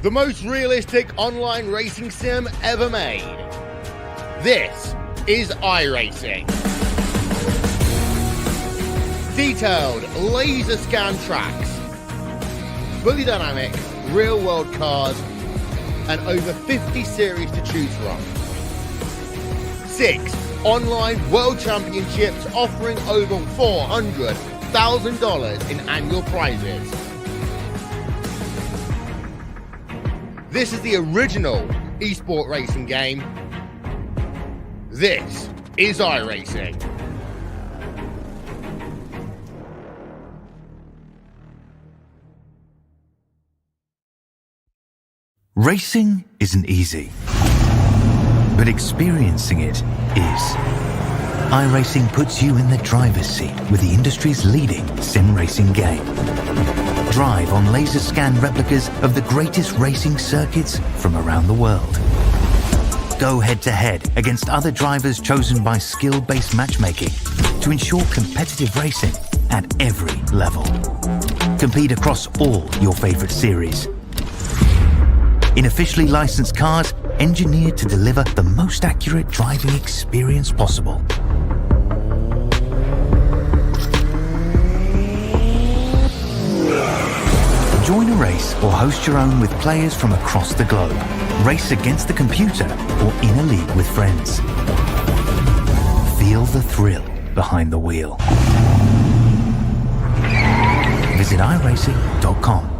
the most realistic online racing sim ever made. This is Iracing. Detailed laser scan tracks, fully dynamic real world cars, and over 50 series to choose from. 6 online world championships offering over $400,000 in annual prizes. This is the original esport racing game. This is Iracing. Racing isn't easy, but experiencing it is. Iracing puts you in the driver's seat with the industry's leading sim racing game. Drive on laser scan replicas of the greatest racing circuits from around the world. Go head to head against other drivers chosen by skill-based matchmaking to ensure competitive racing at every level. Compete across all your favorite series in officially licensed cars engineered to deliver the most accurate driving experience possible. Join a race or host your own with players from across the globe. Race against the computer or in a league with friends. Feel the thrill behind the wheel. Visit iracing.com.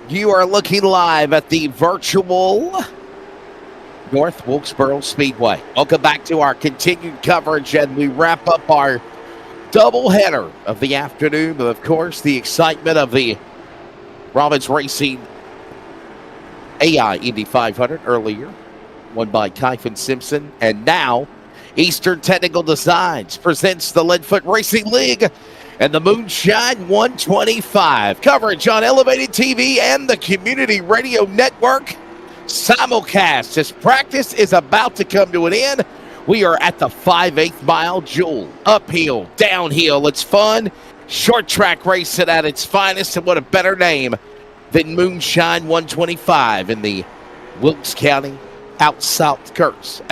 You are looking live at the virtual North Wilkesboro Speedway. Welcome back to our continued coverage, and we wrap up our doubleheader of the afternoon. But of course, the excitement of the Robbins Racing AI Indy 500 earlier, won by Kyphin Simpson, and now Eastern Technical Designs presents the Leadfoot Racing League and the Moonshine 125. Coverage on Elevated TV and the Community Radio Network. Simulcast as practice is about to come to an end. We are at the 5/8 mile jewel. Uphill, downhill, it's fun. Short track racing at its finest, and what a better name than Moonshine 125 in the Wilkes County outskirts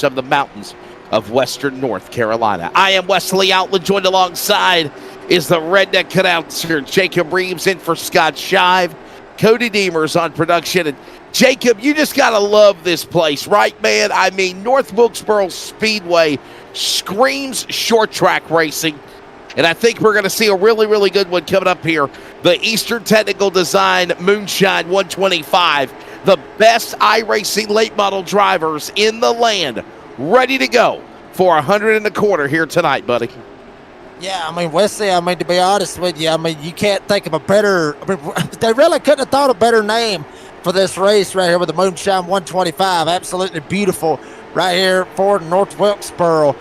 of the mountains of western North Carolina. I am Wesley Outland, joined alongside is the redneck announcer Jacob Reeves, in for Scott Shive. Cody Deemers on production. And Jacob, you just got to love this place, right, man? I mean, North Wilkesboro Speedway screams short track racing. And I think we're going to see a really, really good one coming up here. The Eastern Technical Design Moonshine 125. The best iRacing late model drivers in the land, ready to go for 125 here tonight, buddy. Yeah, I mean, Wesley, to be honest with you, you can't think of a better, they really couldn't have thought of a better name for this race right here with the Moonshine 125. Absolutely beautiful right here for North Wilkesboro.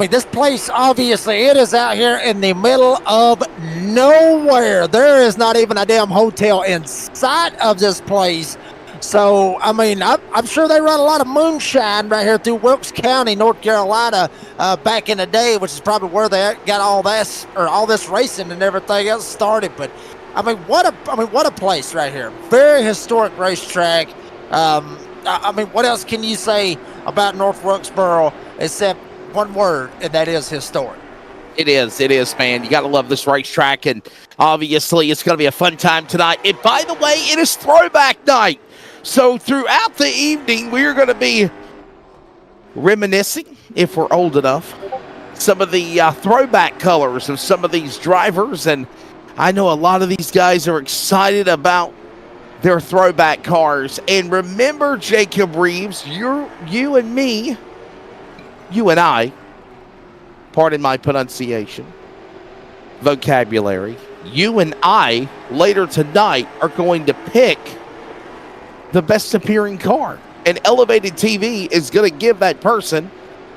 This place, obviously, it is out here in the middle of nowhere. There is not even a damn hotel in sight of this place. So, I'm sure they run a lot of moonshine right here through Wilkes County, North Carolina, back in the day, which is probably where they got all this racing and everything else started. But what a place right here! Very historic racetrack. What else can you say about North Wilkesboro except one word, and that is historic? It is, man. You got to love this racetrack, and obviously it's going to be a fun time tonight. And by the way, it is throwback night. So throughout the evening, we are going to be reminiscing, if we're old enough, some of the throwback colors of some of these drivers. And I know a lot of these guys are excited about their throwback cars. And remember, Jacob Reeves, you and I, pardon my pronunciation, vocabulary, you and I later tonight are going to pick the best appearing car. And Elevated TV is going to give that person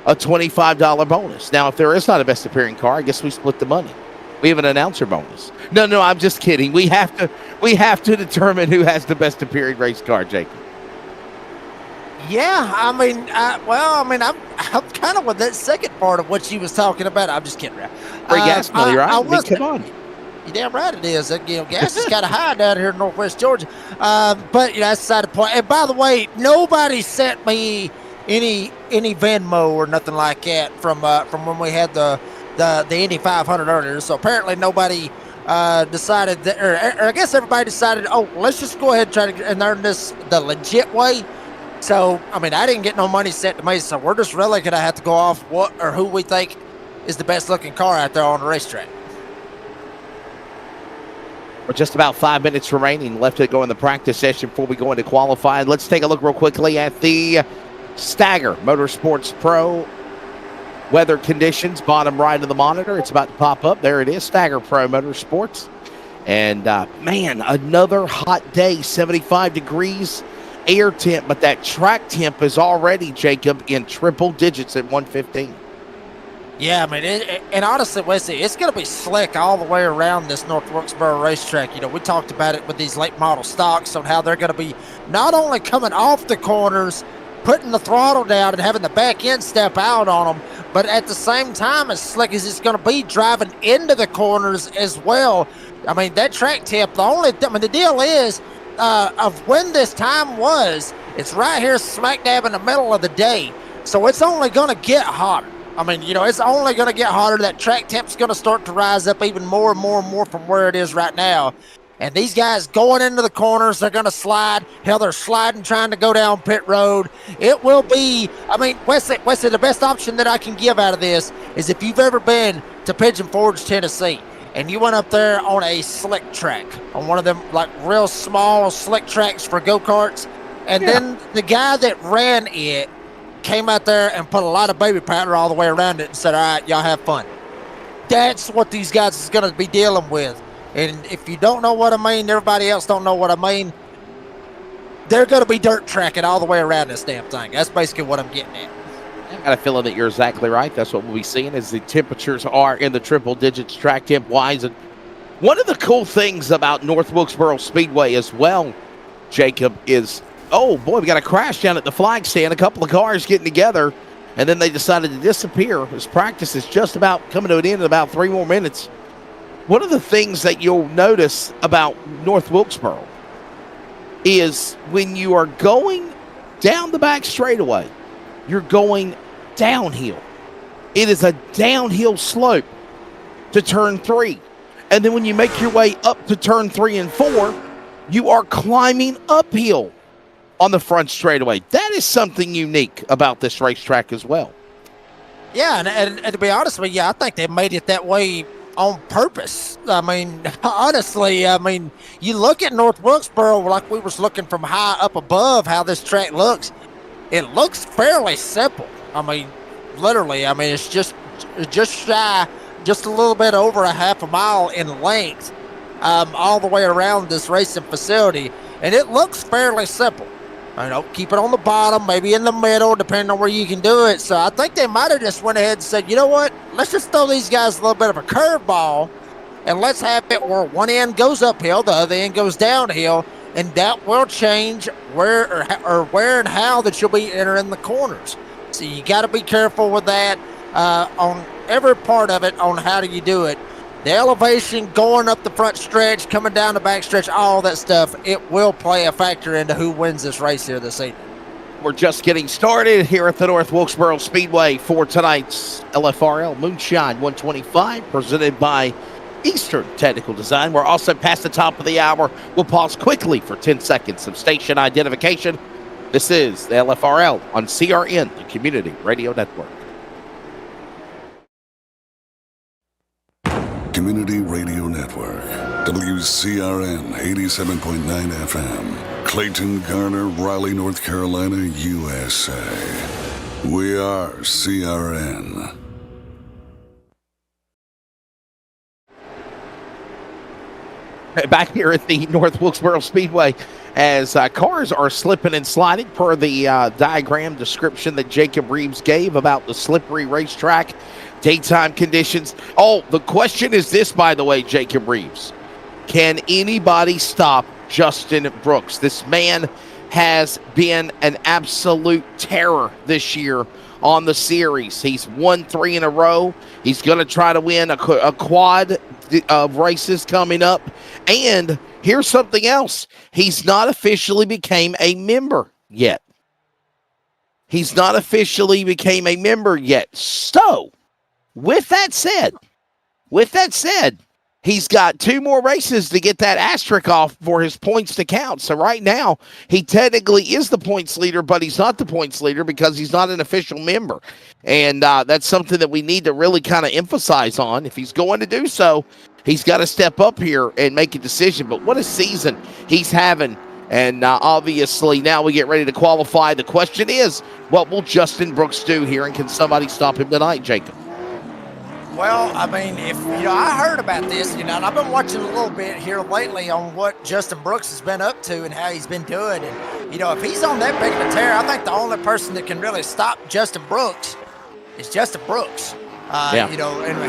a $25 bonus. Now, if there is not a best appearing car, I guess we split the money. We have an announcer bonus. No, I'm just kidding. We have to determine who has the best appearing race car, Jacob. Yeah, I'm kind of with that second part of what she was talking about. I'm just kidding. Free gas money, right? Come on. You're damn right it is. Gas is kind of high down here in Northwest Georgia. But that's beside the point. And by the way, nobody sent me any Venmo or nothing like that from when we had the Indy 500 earlier. So apparently nobody decided that, or I guess everybody decided, let's just go ahead and try to earn this the legit way. So, I didn't get no money sent to me, so we're just really going to have to go off what or who we think is the best looking car out there on the racetrack. We're just about 5 minutes remaining left to go in the practice session before we go into qualifying. Let's take a look real quickly at the Stagger Motorsports Pro weather conditions, bottom right of the monitor. It's about to pop up. There it is, Stagger Pro Motorsports. And, man, another hot day, 75 degrees. Air temp, but that track temp is already, Jacob, in triple digits at 115. Yeah, and honestly, Wesley, it's going to be slick all the way around this North Wilkesboro racetrack. We talked about it with these late model stocks on how they're going to be not only coming off the corners, putting the throttle down and having the back end step out on them, but at the same time, as slick as it's going to be driving into the corners as well. That track temp, the deal is, of when this time was, it's right here smack dab in the middle of the day. So it's only going to get hotter. It's only going to get hotter. That track temp's going to start to rise up even more and more and more from where it is right now. And these guys going into the corners, they're going to slide. Hell, they're sliding trying to go down pit road. It will be, Wesley, the best option that I can give out of this is if you've ever been to Pigeon Forge, Tennessee, and you went up there on a slick track, on one of them like real small slick tracks for go-karts, and then the guy that ran it came out there and put a lot of baby powder all the way around it and said, all right, y'all have fun. That's what these guys is going to be dealing with. And if you don't know what I mean, everybody else don't know what I mean, they're going to be dirt tracking all the way around this damn thing. That's basically what I'm getting at. I got a feeling that you're exactly right. That's what we'll be seeing as the temperatures are in the triple digits track temp wise. And one of the cool things about North Wilkesboro Speedway as well, Jacob, is, oh boy, we got a crash down at the flag stand. A couple of cars getting together, and then they decided to disappear. This practice is just about coming to an end in about 3 more minutes. One of the things that you'll notice about North Wilkesboro is when you are going down the back straightaway, you're going downhill. It is a downhill slope to turn 3. And then when you make your way up to turn 3 and 4, you are climbing uphill on the front straightaway. That is something unique about this racetrack as well. Yeah, and to be honest with you, I think they made it that way on purpose. I mean, honestly, you look at North Wilkesboro like we was looking from high up above how this track looks. It looks fairly simple. I mean, literally, it's just shy, just a little bit over a half a mile in length, all the way around this racing facility, and it looks fairly simple. Keep it on the bottom, maybe in the middle, depending on where you can do it. So I think they might have just went ahead and said, you know what, let's just throw these guys a little bit of a curveball, and let's have it where one end goes uphill, the other end goes downhill, and that will change where and how that you'll be entering the corners. So you got to be careful with that on every part of it, on how do you do it. The elevation, going up the front stretch, coming down the back stretch, all that stuff, it will play a factor into who wins this race here this evening. We're just getting started here at the North Wilkesboro Speedway for tonight's LFRL Moonshine 125, presented by Eastern Technical Design. We're also past the top of the hour. We'll pause quickly for 10 seconds of station identification. This is the LFRL on CRN, the Community Radio Network. Community Radio Network, WCRN 87.9 FM, Clayton, Garner, Raleigh, North Carolina, USA. We are CRN. Back here at the North Wilkesboro Speedway, as cars are slipping and sliding per the diagram description that Jacob Reeves gave about the slippery racetrack, daytime conditions. Oh, the question is this, by the way, Jacob Reeves. Can anybody stop Justin Brooks? This man has been an absolute terror this year on the series. He's won 3 in a row. He's going to try to win a quad of races coming up. And here's something else. He's not officially became a member yet. He's not officially became a member yet. So, with that said, he's got 2 more races to get that asterisk off for his points to count. So right now, he technically is the points leader, but he's not the points leader because he's not an official member. And that's something that we need to really kind of emphasize on. If he's going to do so, he's got to step up here and make a decision. But what a season he's having. And obviously now we get ready to qualify. The question is, what will Justin Brooks do here? And can somebody stop him tonight, Jacob? Well, I heard about this, and I've been watching a little bit here lately on what Justin Brooks has been up to and how he's been doing. And, if he's on that big of a tear, I think the only person that can really stop Justin Brooks is Justin Brooks. And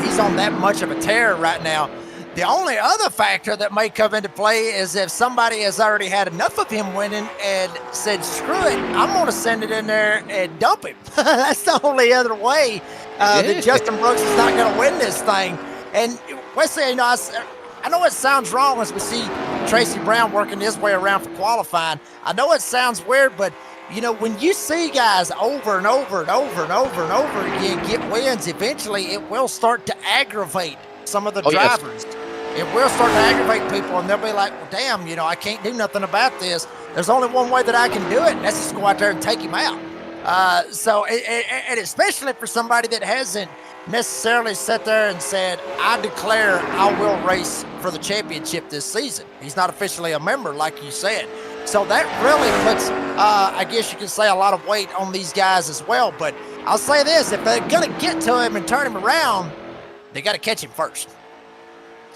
he's on that much of a tear right now. The only other factor that may come into play is if somebody has already had enough of him winning and said, screw it, I'm going to send it in there and dump him. That's the only other way that Justin Brooks is not going to win this thing. And Wesley, I know it sounds wrong as we see Tracy Brown working his way around for qualifying. I know it sounds weird, but when you see guys over and over and over and over and over again get wins, eventually it will start to aggravate some of the drivers. Yes. It will start to aggravate people, and they'll be like, well, damn, I can't do nothing about this. There's only one way that I can do it, and that's just go out there and take him out. And especially for somebody that hasn't necessarily sat there and said, I declare I will race for the championship this season. He's not officially a member, like you said. So that really puts, I guess you could say, a lot of weight on these guys as well. But I'll say this, if they're going to get to him and turn him around, they got to catch him first.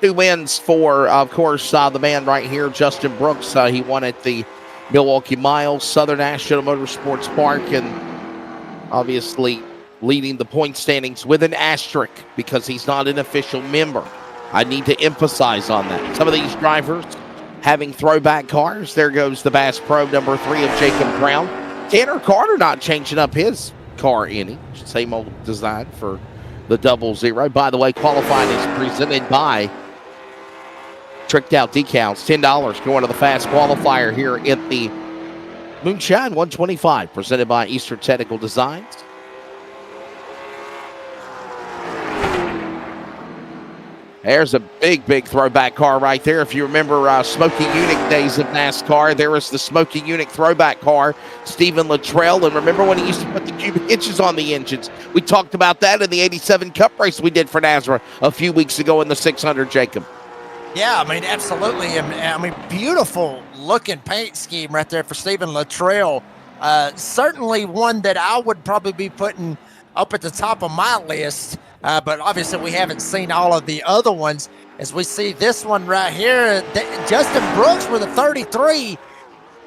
2 wins for, of course, the man right here, Justin Brooks. He won at the Milwaukee Miles, Southern National Motorsports Park, and obviously leading the point standings with an asterisk because he's not an official member. I need to emphasize on that. Some of these drivers having throwback cars. There goes the Bass Pro number 3 of Jacob Brown. Tanner Carter not changing up his car any. Same old design for the 00. By the way, qualifying is presented by Tricked Out Decals. $10 going to the fast qualifier here in the Moonshine 125, presented by Eastern Technical Designs. There's a big throwback car right there. If you remember Smoking Eunuch days of NASCAR, there was the Smoking Eunuch throwback car, Stephen Luttrell. And remember when he used to put the cubic inches on the engines? We talked about that in the 87 Cup race we did for NASCAR a few weeks ago in the 600, Jacob. Yeah, I mean, absolutely. And I mean, beautiful looking paint scheme right there for Stephen Luttrell. Certainly one that I would probably be putting up at the top of my list. But obviously we haven't seen all of the other ones. As we see this one right here, Justin Brooks with a 33.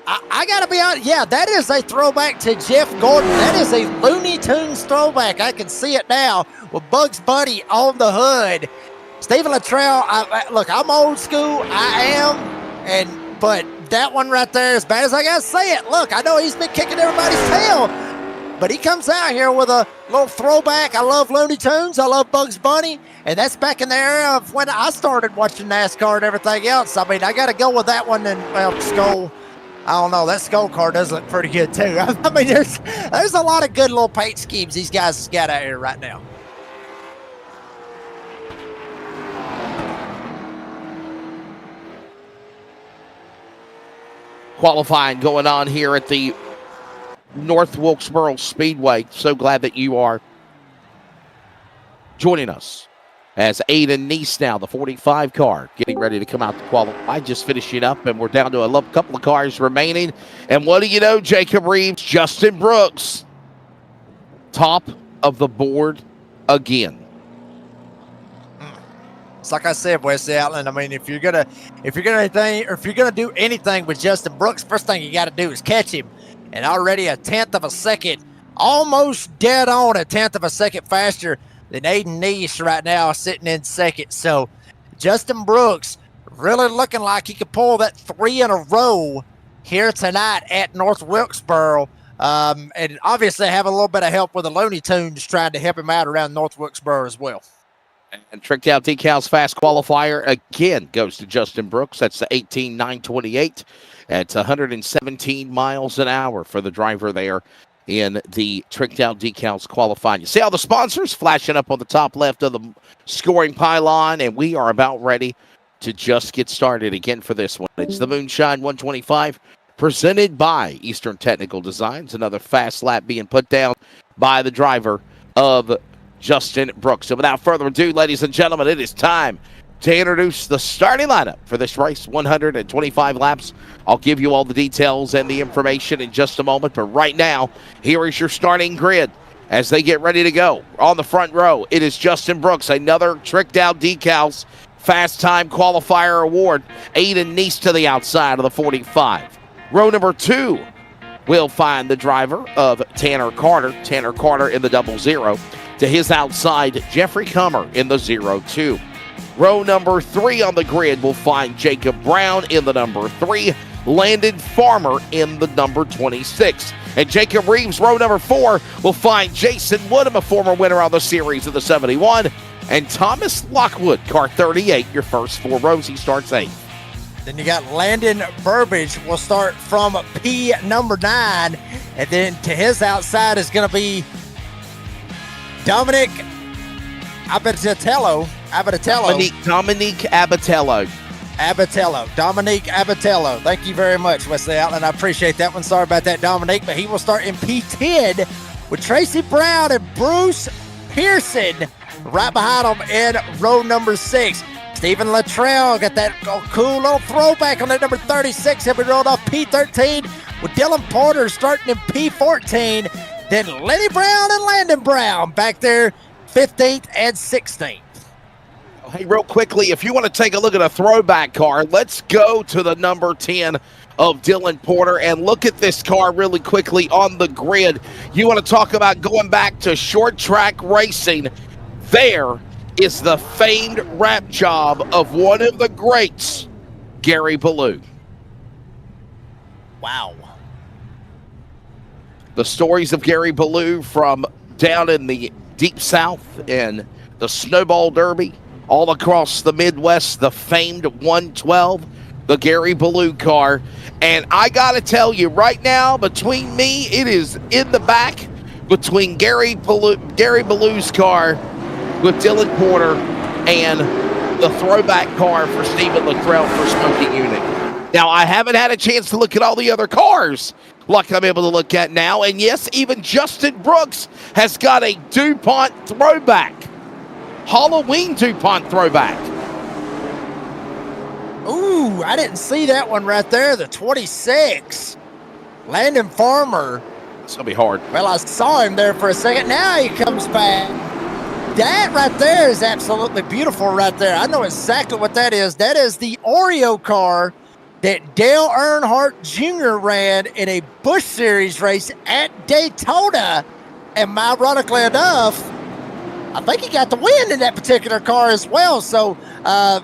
I got to be honest, yeah, that is a throwback to Jeff Gordon. That is a Looney Tunes throwback. I can see it now with Bugs Bunny on the hood. Stephen Luttrell, look, I'm old school. I am. But that one right there, as bad as I got to say it, look, I know he's been kicking everybody's tail. But he comes out here with a little throwback. I love Looney Tunes. I love Bugs Bunny. And that's back in the era of when I started watching NASCAR and everything else. I mean, I got to go with that one. And, well, Skull, I don't know. That Skull car does look pretty good, too. I mean, there's a lot of good little paint schemes these guys got out here right now. Qualifying going on here at the North Wilkesboro Speedway. So glad that you are joining us as Aiden Neese now, the 45 car, getting ready to come out to qualify. Just finishing up, and we're down to a couple of cars remaining. And what do you know, Jacob Reeves, Justin Brooks, top of the board again. It's like I said, Wesley Outland. I mean, if you're gonna do anything with Justin Brooks, first thing you got to do is catch him. And already a 1/10 of a second, almost dead on a 1/10 of a second faster than Aiden Neese right now, sitting in second. So Justin Brooks really looking like he could pull that 3 in a row here tonight at North Wilkesboro. And obviously have a little bit of help with the Looney Tunes trying to help him out around North Wilkesboro as well. And Tricked Out Decals fast qualifier again goes to Justin Brooks. That's the 18,928. It's 117 miles an hour for the driver there in the Tricked Out Decals qualifying. You see all the sponsors flashing up on the top left of the scoring pylon, and we are about ready to just get started again for this one. It's the Moonshine 125 presented by Eastern Technical Designs. Another fast lap being put down by the driver of Justin Brooks. So without further ado, ladies and gentlemen, it is time to introduce the starting lineup for this race, 125 laps. I'll give you all the details and the information in just a moment, but right now, here is your starting grid as they get ready to go. On the front row, it is Justin Brooks, another Tricked Out Decals Fast Time Qualifier Award. Aiden Neese to the outside of the 45. Row number 2 will find the driver of Tanner Carter in the 00. To his outside, Jeffrey Comer in the 02. Row number 3 on the grid will find Jacob Brown in the number 3, Landon Farmer in the number 26. And Jacob Reeves, row number 4, will find Jason Woodham, a former winner on the series of the 71, and Thomas Lockwood, car 38, your first 4 rows. He starts 8th. Then you got Landon Burbage will start from P number 9, and then to his outside is going to be Dominic Abatello. Dominique Abatello. Dominique Abatello. Thank you very much, Wesley Outland. I appreciate that one. Sorry about that, Dominique, but he will start in P10 with Tracy Brown and Bruce Pearson right behind him in row number 6. Stephen Luttrell got that cool little throwback on that number 36. He'll be rolled off P13 with Dylan Porter starting in P14. Then Lenny Brown and Landon Brown back there 15th and 16th. Hey, real quickly, if you want to take a look at a throwback car, let's go to the number 10 of Dylan Porter and look at this car really quickly on the grid. You want to talk about going back to short track racing. There is the famed wrap job of one of the greats, Gary Ballou. Wow. The stories of Gary Ballou from down in the Deep South and the Snowball Derby, all across the Midwest, the famed 112, the Gary Ballou car. And I got to tell you, right now, between me, it is in the back between Gary Ballou's car with Dylan Porter and the throwback car for Stephen Luttrell for Smoking Unit. Now, I haven't had a chance to look at all the other cars like I'm able to look at now. And yes, even Justin Brooks has got a DuPont throwback. Halloween DuPont throwback. Ooh, I didn't see that one right there. The 26. Landon Farmer. It's going to be hard. Well, I saw him there for a second. Now he comes back. That right there is absolutely beautiful right there. I know exactly what that is. That is the Oreo car that Dale Earnhardt Jr. ran in a Busch Series race at Daytona. And ironically enough, I think he got the win in that particular car as well. So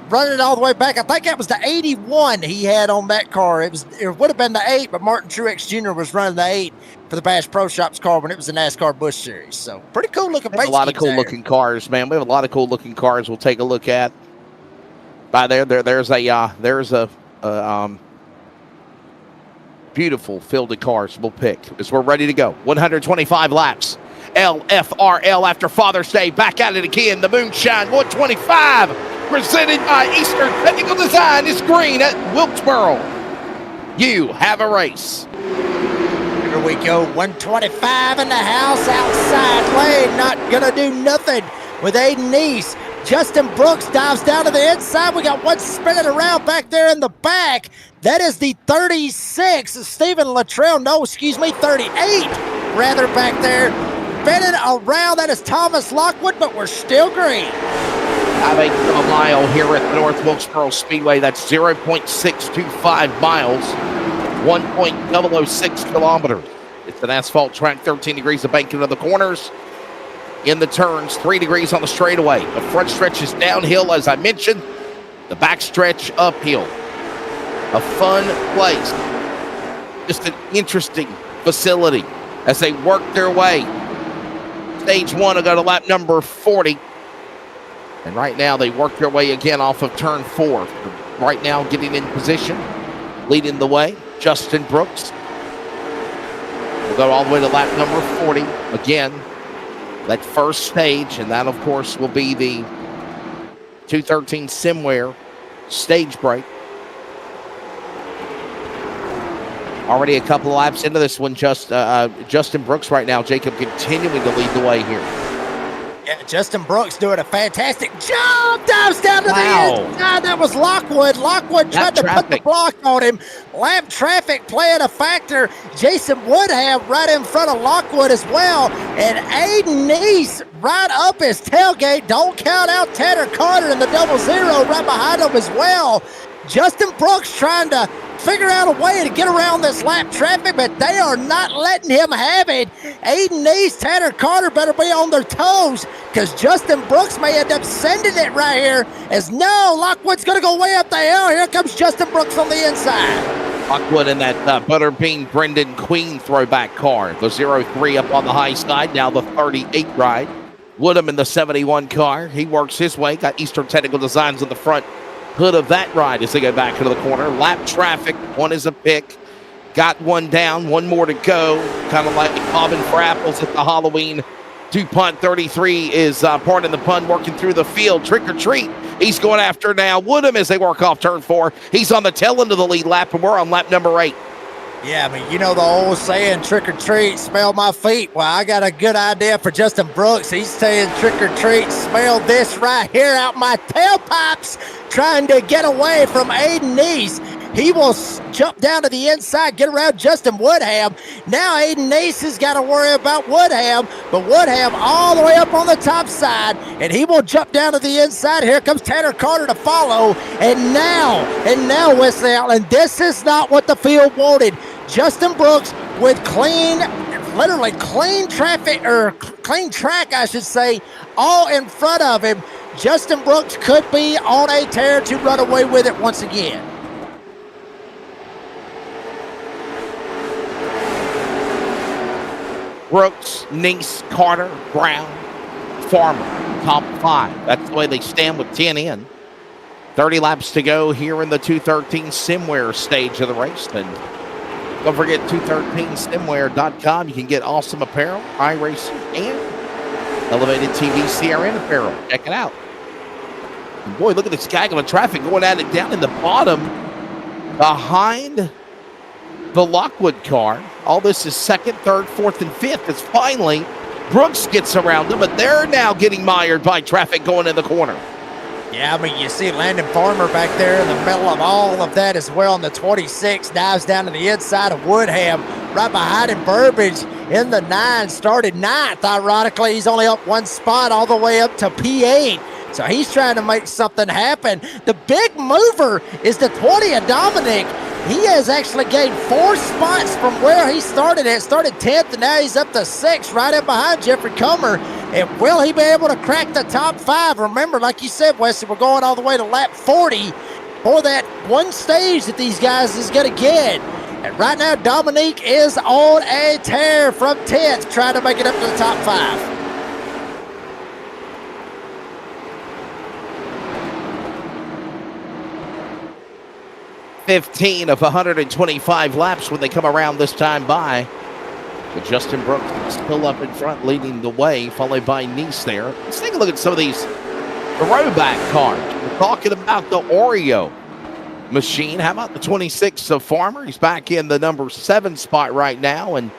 running it all the way back, I think that was the 81 he had on that car. It would have been the 8, but Martin Truex Jr. was running the 8 for the Bash Pro Shops car when it was the NASCAR Busch Series. So pretty cool looking. A lot of cool looking cars, man. We have a lot of cool looking cars. We'll take a look at. By there's a beautiful field of cars we'll pick as we're ready to go. 125 laps. LFRL after Father's Day. Back at it again. The Moonshine 125 presented by Eastern Technical Design is green at Wilkesboro. You have a race. Here we go. 125 in the house. Outside lane. Not going to do nothing with Aiden Neese. Justin Brooks dives down to the inside. We got one spinning around back there in the back. That is the 36. Stephen Luttrell. No, excuse me, 38 rather back there. Spinning around. That is Thomas Lockwood, but we're still green. I make a mile here at the North Wilkesboro Speedway. That's 0.625 miles, 1.006 kilometers. It's an asphalt track, 13 degrees of banking on the corners. In the turns, 3 degrees on the straightaway. The front stretch is downhill, as I mentioned. The back stretch uphill. A fun place. Just an interesting facility as they work their way. Stage 1 will go to lap number 40. And right now they work their way again off of turn 4. Right now getting in position, leading the way, Justin Brooks. We'll go all the way to lap number 40. Again, that first stage, and that, of course, will be the 213 Simware stage break. Already a couple of laps into this one, Justin Brooks right now, Jacob, continuing to lead the way here. Yeah, Justin Brooks doing a fantastic job. Dives down to the end. That was Lockwood. Lockwood tried to put the block on him. Lap traffic playing a factor. Jason Woodham right in front of Lockwood as well. And Aiden Neese right up his tailgate. Don't count out Tanner Carter in the 00 right behind him as well. Justin Brooks trying to figure out a way to get around this lap traffic, but they are not letting him have it. Aiden Neese, Tanner Carter better be on their toes because Justin Brooks may end up sending it right here as no, Lockwood's going to go way up the hill. Here comes Justin Brooks on the inside. Lockwood in that Butterbean Brendan Queen throwback car. The 03 up on the high side, now the 38 ride. Woodham in the 71 car. He works his way, got Eastern Technical Designs on the front hood of that ride as they go back into the corner. Lap traffic, one is a pick. Got one down, one more to go. Kind of like bobbing for apples at the Halloween. DuPont 33 is, pardon the pun, working through the field. Trick or treat. He's going after now Woodham as they work off turn 4. He's on the tail end of the lead lap, and we're on lap number 8. Yeah, I mean, you know the old saying, trick or treat, smell my feet. Well, I got a good idea for Justin Brooks. He's saying trick or treat, smell this right here out my tailpipes, trying to get away from Aiden Neese. He will jump down to the inside, get around Justin Woodham. Now Aiden Neese has got to worry about Woodham, but Woodham all the way up on the top side, and he will jump down to the inside. Here comes Tanner Carter to follow, and now Wesley Outland, this is not what the field wanted. Justin Brooks with literally clean traffic, or clean track, I should say, all in front of him. Justin Brooks could be on a tear to run away with it once again. Brooks, Neese, Carter, Brown, Farmer, top 5. That's the way they stand with 10 in. 30 laps to go here in the 213 Simware stage of the race. And don't forget 213simware.com. You can get awesome apparel, iRacing, and elevated TV CRN apparel. Check it out. And boy, look at this gaggle of traffic going at it down in the bottom behind the Lockwood car. All this is second, third, fourth, and fifth. As finally Brooks gets around them, but they're now getting mired by traffic going in the corner. Yeah, I mean, you see Landon Farmer back there in the middle of all of that as well. And the 26 dives down to the inside of Woodham. Right behind him, Burbage in the 9, started 9th. Ironically, he's only up 1 spot all the way up to P8. So he's trying to make something happen. The big mover is the 20 of Dominic. He has actually gained 4 spots from where he started at. Started 10th, and now he's up to 6th, right up behind Jeffrey Comer. And will he be able to crack the top 5? Remember, like you said, Wesley, we're going all the way to lap 40 for that one stage that these guys is going to get. And right now, Dominique is on a tear from 10th, trying to make it up to the top 5. 15 of 125 laps when they come around this time by. But Justin Brooks is still up in front, leading the way, followed by Neese there. Let's take a look at some of these throwback cars. We're talking about the Oreo machine. How about the 26 of Farmer? He's back in the number 7 spot right now. And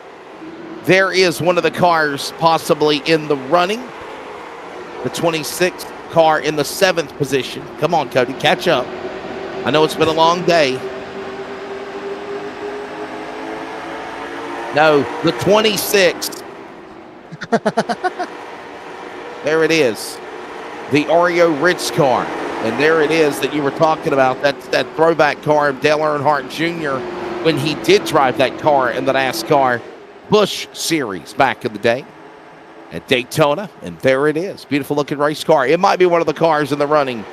there is one of the cars possibly in the running. The 26th car in the 7th position. Come on, Cody, catch up. I know it's been a long day. No, the 26th. There it is. The Oreo Ritz car. And there it is that you were talking about. That's that throwback car of Dale Earnhardt Jr. when he did drive that car in the NASCAR Busch Series back in the day at Daytona. And there it is. Beautiful looking race car. It might be one of the cars in the running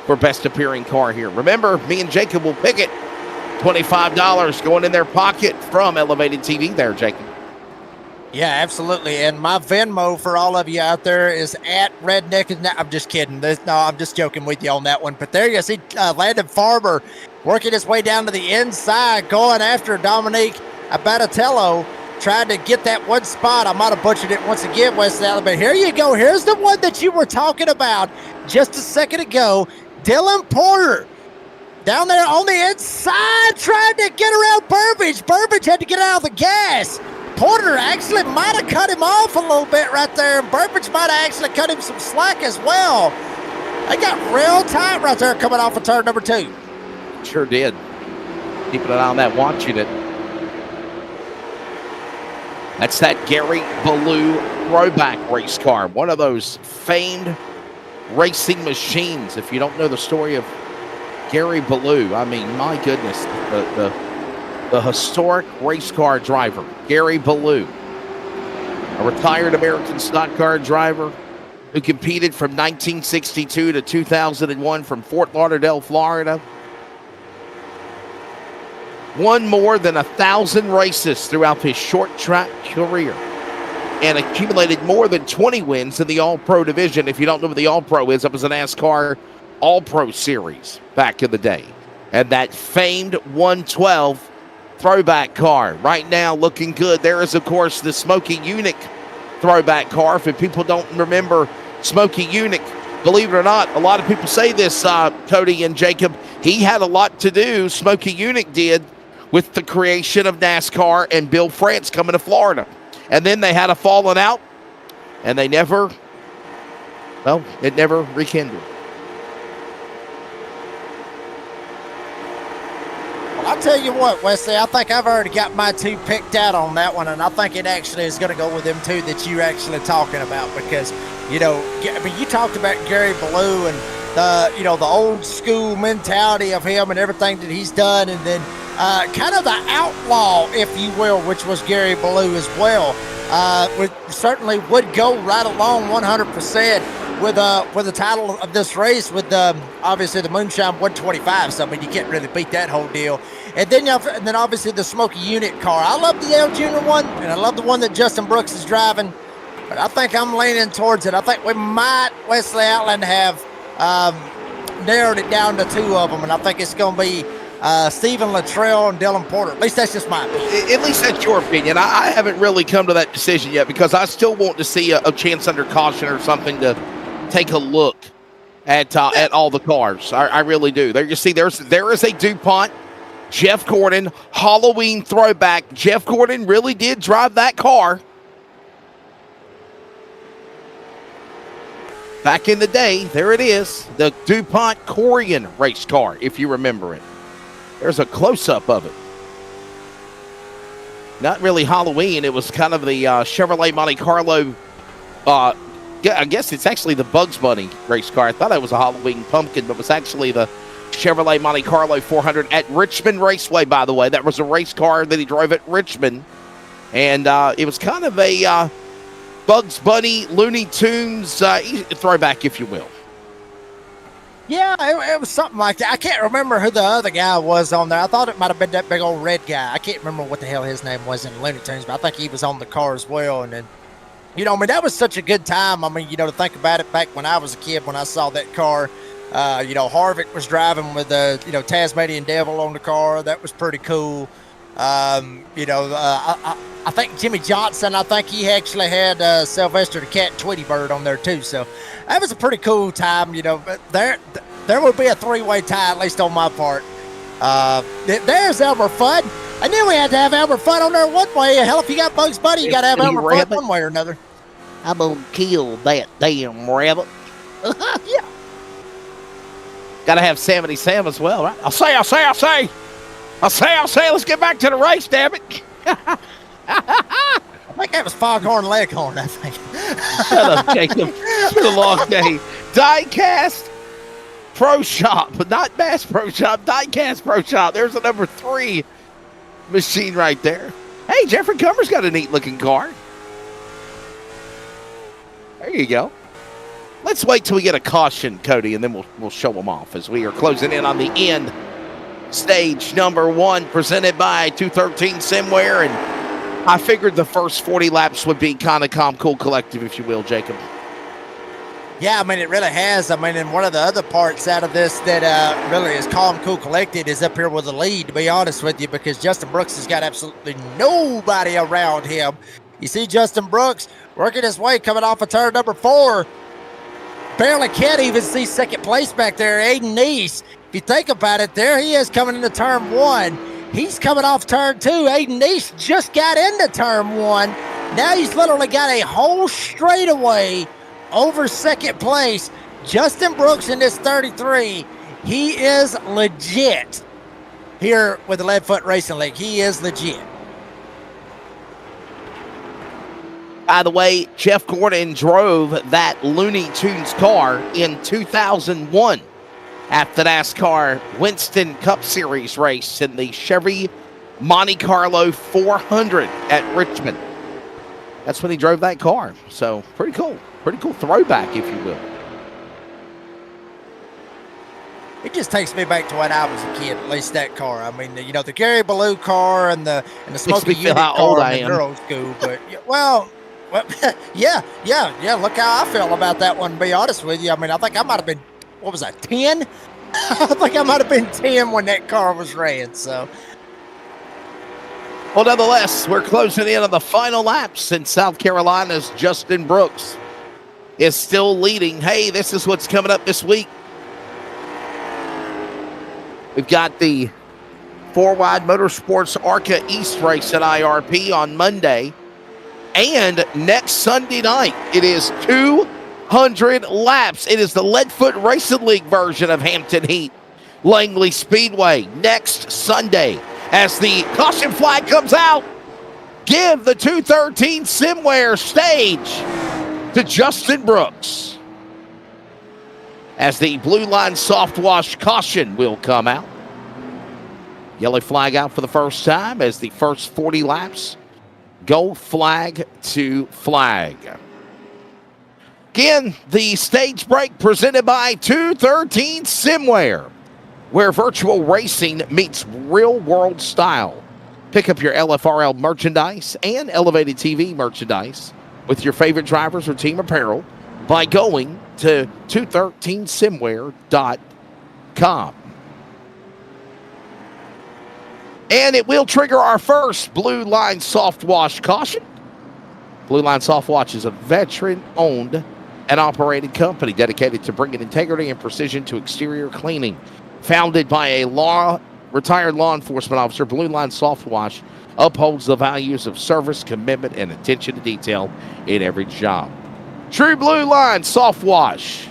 for best appearing car here. Remember, me and Jacob will pick it. $25 going in their pocket from Elevated TV there, Jacob. Yeah, absolutely. And my Venmo for all of you out there is at Redneck. I'm just kidding. No, I'm just joking with you on that one. But there you see Landon Farmer working his way down to the inside, going after Dominique Abatatello, trying to get that 1 spot. I might have butchered it once again, West Alabama. But here you go. Here's the one that you were talking about just a second ago. Dylan Porter down there on the inside trying to get around Burbage. Burbage had to get out of the gas. Porter actually might have cut him off a little bit right there, and Burbage might have actually cut him some slack as well. They got real tight right there coming off of turn number 2. Sure did. Keeping an eye on that, watching it. That's that Gary Ballou throwback race car. One of those famed racing machines. If you don't know the story of Gary Ballou, I mean, my goodness, the historic race car driver, Gary Ballou, a retired American stock car driver who competed from 1962 to 2001 from Fort Lauderdale, Florida. Won more than 1,000 races throughout his short track career and accumulated more than 20 wins in the All-Pro division. If you don't know what the All-Pro is, it was a NASCAR All-Pro Series back in the day. And that famed 112 throwback car right now looking good. There is, of course, the Smokey Yunick throwback car. If people don't remember Smokey Yunick, believe it or not, a lot of people say this, Cody and Jacob, he had a lot to do, Smokey Yunick did, with the creation of NASCAR and Bill France coming to Florida. And then they had a falling out, and it never rekindled. Well, I'll tell you what, Wesley, I think I've already got my two picked out on that one, and I think it actually is going to go with them two that you're actually talking about because, you talked about Gary Ballou and the old school mentality of him and everything that he's done, and then kind of the outlaw, if you will, which was Gary Ballou as well, certainly would go right along 100% with the title of this race with obviously the Moonshine 125. So I mean, you can't really beat that whole deal. And then obviously the Smoky Unit car. I love the L Junior one, and I love the one that Justin Brooks is driving. But I think I'm leaning towards it. I think we might, Wesley Outland, have narrowed it down to two of them, and I think it's going to be Stephen Luttrell and Dylan Porter. At least that's just my opinion. At least that's your opinion. I haven't really come to that decision yet because I still want to see a chance under caution or something to take a look at all the cars. I really do. There you see, there is a DuPont Jeff Gordon Halloween throwback. Jeff Gordon really did drive that car back in the day. There it is, the DuPont Corian race car, if you remember it. There's a close-up of it. Not really Halloween. It was kind of the Chevrolet Monte Carlo. I guess it's actually the Bugs Bunny race car. I thought it was a Halloween pumpkin, but it was actually the Chevrolet Monte Carlo 400 at Richmond Raceway, by the way. That was a race car that he drove at Richmond. And it was kind of a Bugs Bunny, Looney Tunes throwback, if you will. Yeah, it was something like that. I can't remember who the other guy was on there. I thought it might have been that big old red guy. I can't remember what the hell his name was in Looney Tunes, but I think he was on the car as well. And then, that was such a good time. I mean, to think about it, back when I was a kid, when I saw that car, Harvick was driving with the, Tasmanian Devil on the car. That was pretty cool. I think Jimmy Johnson, I think he actually had Sylvester the Cat and Tweety Bird on there too. So that was a pretty cool time, but there would be a three-way tie, at least on my part. There's Elmer Fudd. I knew we had to have Elmer Fudd on there one way. Hell, if you got Bugs Bunny, you got to have Elmer Fudd one way or another. I'm going to kill that damn rabbit. Yeah. Got to have Samity Sam as well, right? I'll say. Let's get back to the race, damn it. I think that was Foghorn Leghorn, I think. Shut up, Jacob. It's been a long day. Diecast Pro Shop, but not Bass Pro Shop. Diecast Pro Shop. There's a number 3 machine right there. Hey, Jeffrey Comer's got a neat looking car. There you go. Let's wait till we get a caution, Cody, and then we'll show them off as we are closing in on the end. Stage number 1 presented by 213 Simware, and I figured the first 40 laps would be kind of calm, cool, collective, if you will, Jacob. Yeah, I mean, it really has. I mean, and one of the other parts out of this that really is calm, cool, collected is up here with the lead, to be honest with you, because Justin Brooks has got absolutely nobody around him. You see Justin Brooks working his way, coming off of turn number 4. Barely can't even see second place back there, Aiden Neese. If you think about it, there he is coming into turn 1. He's coming off turn 2. Aiden Neese just got into turn 1. Now he's literally got a whole straightaway over second place. Justin Brooks in this 33, he is legit here with the Leadfoot Racing League. He is legit. By the way, Jeff Gordon drove that Looney Tunes car in 2001 at the NASCAR Winston Cup Series race in the Chevy Monte Carlo 400 at Richmond. That's when he drove that car. So pretty cool. Pretty cool throwback, if you will. It just takes me back to when I was a kid, at least that car. I mean, the Gary Ballou car and the Smoky Unit car in the girls' school. But, well, yeah. Look how I feel about that one, to be honest with you. I mean, I think I might have been, 10? I think I might have been 10 when that car was ran, so. Well, nonetheless, we're closing in on the final laps in South Carolina's Justin Brooks is still leading. Hey, this is what's coming up this week. We've got the 4Wide Motorsports ARCA East race at IRP on Monday. And next Sunday night, it is 200 laps. It is the Leadfoot Racing League version of Hampton Heat, Langley Speedway, next Sunday. As the caution flag comes out, give the 213 Simware stage to Justin Brooks. As the blue line soft wash caution will come out. Yellow flag out for the first time as the first 40 laps go flag to flag. Again, the stage break presented by 213 Simware, where virtual racing meets real world style. Pick up your LFRL merchandise and Elevated TV merchandise with your favorite drivers or team apparel by going to 213simware.com. And it will trigger our first Blue Line Soft Wash caution. Blue Line Soft Wash is a veteran-owned and operated company dedicated to bringing integrity and precision to exterior cleaning. Founded by a retired law enforcement officer, Blue Line Soft Wash upholds the values of service, commitment, and attention to detail in every job. True Blue Line Soft Wash,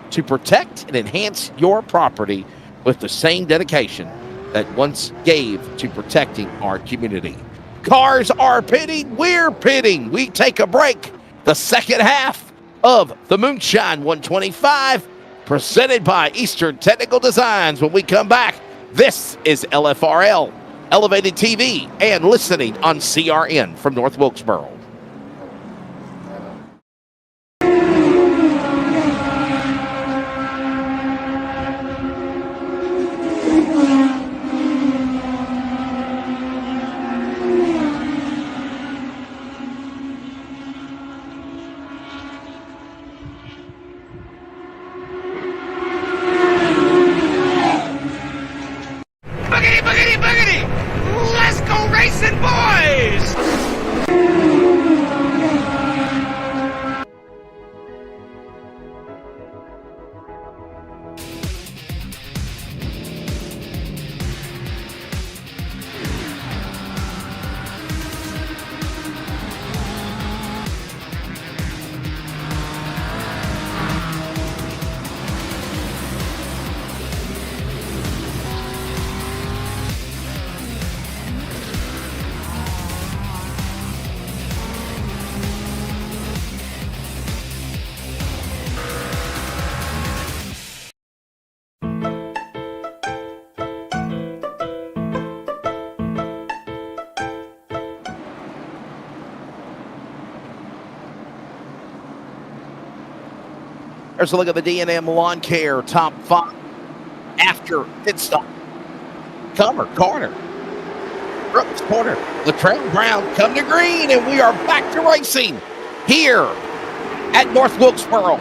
to protect and enhance your property with the same dedication that once gave to protecting our community. Cars are pitting, we're pitting. We take a break. The second half of the Moonshine 125, presented by Eastern Technical Designs. When we come back, this is LFRL, Elevated TV, and listening on CRN from North Wilkesboro. There's a look at the D&M Lawn Care top 5 after pit stop. Comer, corner. Brooks, corner. Latrell Brown come to green, and we are back to racing here at North Wilkesboro.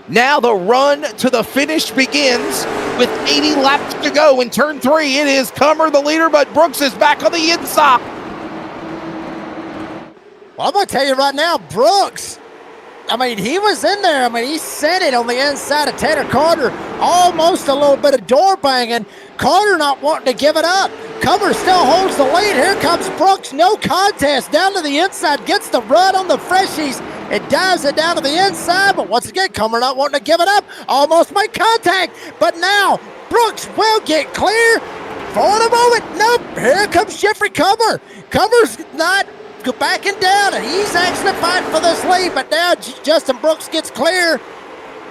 Now the run to the finish begins with 80 laps to go in turn 3. It is Comer the leader, but Brooks is back on the inside. Well, I'm going to tell you right now, Brooks, I mean, he was in there. I mean, he set it on the inside of Tanner Carter. Almost a little bit of door banging. Carter not wanting to give it up. Comer still holds the lead. Here comes Brooks. No contest. Down to the inside. Gets the run on the freshies. It dives it down to the inside. But once again, Comer not wanting to give it up. Almost made contact. But now, Brooks will get clear. For the moment. Nope. Here comes Jeffrey Comer. Comer's not backing down, and he's actually fighting for this lead, but now Justin Brooks gets clear.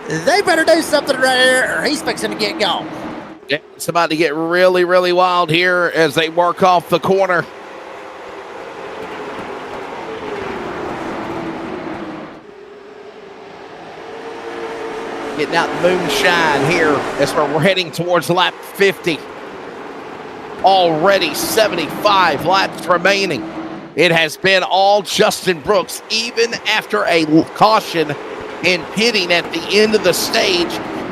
They better do something right here, or he's fixing to get gone. Yeah, it's about to get really, really wild here as they work off the corner. Getting out the moonshine here as we're heading towards lap 50. Already 75 laps remaining. It has been all Justin Brooks, even after a caution and pitting at the end of the stage.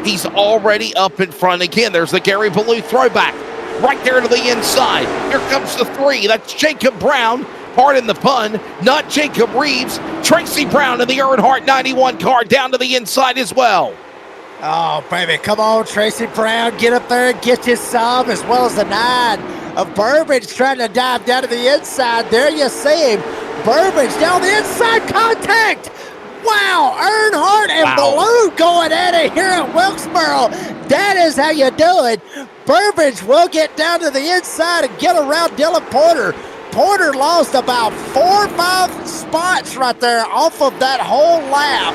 He's already up in front again. There's the Gary Ballou throwback right there to the inside. Here comes the 3. That's Jacob Brown. Pardon the pun, not Jacob Reeves. Tracy Brown in the Earnhardt 91 car down to the inside as well. Oh, baby, come on, Tracy Brown. Get up there and get you some, as well as the 9 of Burbage trying to dive down to the inside. There you see him. Burbage down the inside, contact. Wow, Earnhardt and Baloo going at it here at Wilkesboro. That is how you do it. Burbage will get down to the inside and get around Dylan Porter. Porter lost about 4 or 5 spots right there off of that whole lap.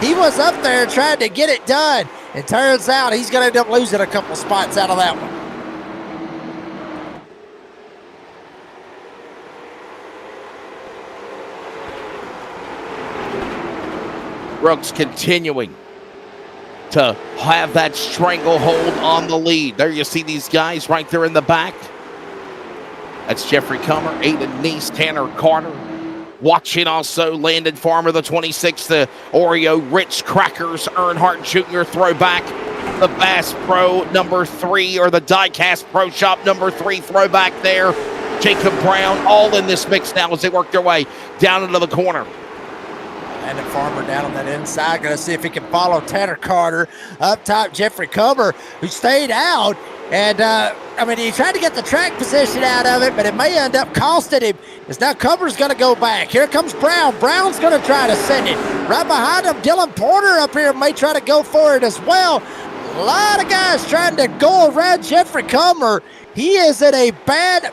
He was up there trying to get it done. It turns out he's going to end up losing a couple spots out of that one. Brooks continuing to have that stranglehold on the lead. There you see these guys right there in the back. That's Jeffrey Comer, Aiden Neese, Tanner Carter. Watching also Landon Farmer, the 26, the Oreo Rich Crackers, Earnhardt Jr. throwback, the Bass Pro number 3, or the Diecast Pro Shop number 3 throwback there. Jacob Brown, all in this mix now as they work their way down into the corner. Landon Farmer down on that inside. Going to see if he can follow Tanner Carter. Up top, Jeffrey Comer, who stayed out. And, he tried to get the track position out of it, but it may end up costing him. As now Comer's going to go back. Here comes Brown. Brown's going to try to send it. Right behind him, Dylan Porter up here may try to go for it as well. A lot of guys trying to go around Jeffrey Comer. He is in a bad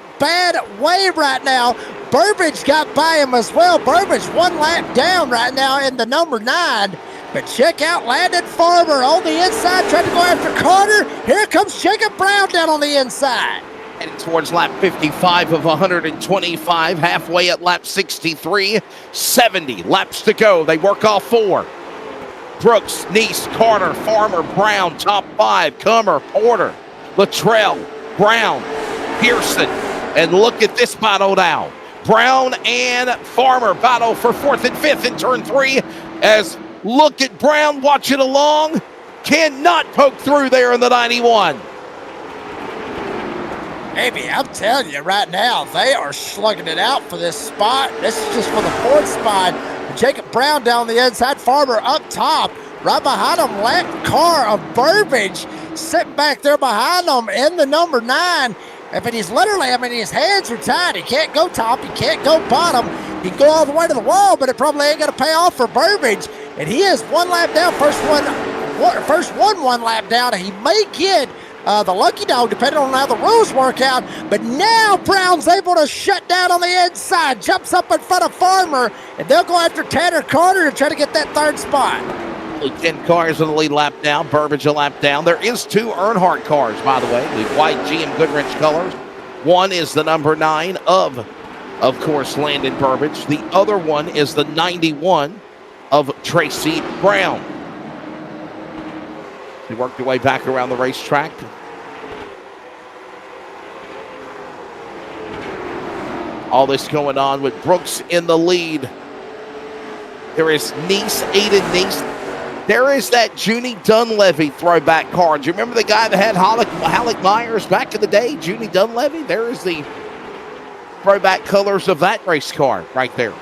way right now. Burbage got by him as well. Burbage 1 lap down right now in the number 9. But check out Landon Farmer on the inside, trying to go after Carter. Here comes Jacob Brown down on the inside. Heading towards lap 55 of 125, halfway at lap 63. 70 laps to go. They work off 4. Brooks, Neese, Carter, Farmer, Brown, top 5. Comer, Porter, Luttrell, Brown, Pearson. And look at this battle now. Brown and Farmer battle for 4th and 5th in turn 3 as look at Brown watching along. Cannot poke through there in the 91. Maybe, I'm telling you right now, they are slugging it out for this spot. This is just for the 4th spot. Jacob Brown down the inside, Farmer up top. Right behind him, lap car of Burbage sitting back there behind him in the number 9. But he's literally, his hands are tied. He can't go top. He can't go bottom. He can go all the way to the wall, but it probably ain't going to pay off for Burbage. And he is 1 lap down. First one lap down. He may get the lucky dog, depending on how the rules work out. But now Brown's able to shut down on the inside. Jumps up in front of Farmer. And they'll go after Tanner Carter and try to get that 3rd spot. Only 10 cars in the lead lap down. Burbage a lap down. There is 2 Earnhardt cars, by the way. The white GM Goodrich colors. One is the number 9 of course, Landon Burbage. The other one is the 91 of Tracy Brown. They worked their way back around the racetrack. All this going on with Brooks in the lead. There is Neese, Aiden Neese. There is that Junie Dunleavy throwback car. Do you remember the guy that had Halleck Myers back in the day? Junie Dunleavy? There is the throwback colors of that race car right there.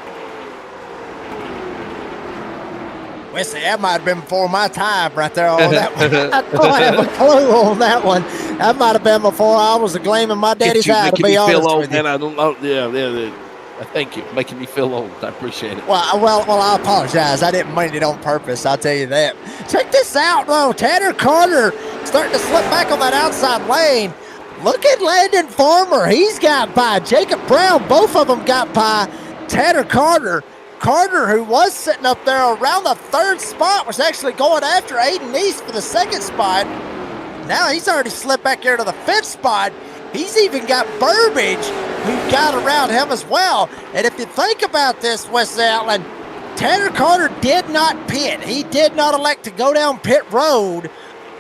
Well, see, that might have been before my time right there on that one. I don't have a clue on that one. That might have been before I was a gleam in my daddy's eye, to be honest with you. And I don't know. Yeah. Thank you. Making me feel old. I appreciate it. Well, I apologize. I didn't mean it on purpose. I'll tell you that. Check this out, though. Tanner Carter starting to slip back on that outside lane. Look at Landon Farmer. He's got by. Jacob Brown, both of them got by Tanner Carter. Carter, who was sitting up there around the 3rd spot, was actually going after Aiden Neese for the 2nd spot. Now he's already slipped back here to the 5th spot. He's even got Burbage, who got around him as well. And if you think about this, Wes Allen, Tanner Carter did not pit. He did not elect to go down pit road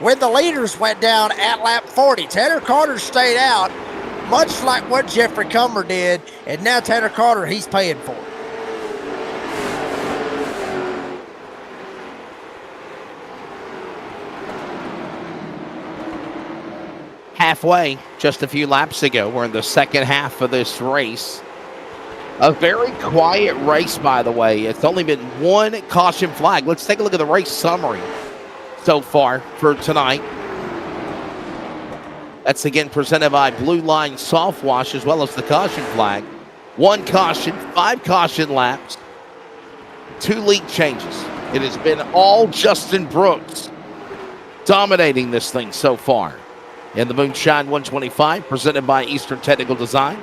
when the leaders went down at lap 40. Tanner Carter stayed out, much like what Jeffrey Comer did. And now Tanner Carter, he's paying for it. Halfway, just a few laps ago. We're in the second half of this race. A very quiet race, by the way. It's only been 1 caution flag. Let's take a look at the race summary. so far for tonight. That's again presented by Blue Line Soft Wash as well as the caution flag. 1 caution, 5 caution laps, 2 lead changes. It has been all Justin Brooks dominating this thing so far. In the Moonshine 125, presented by Eastern Technical Design.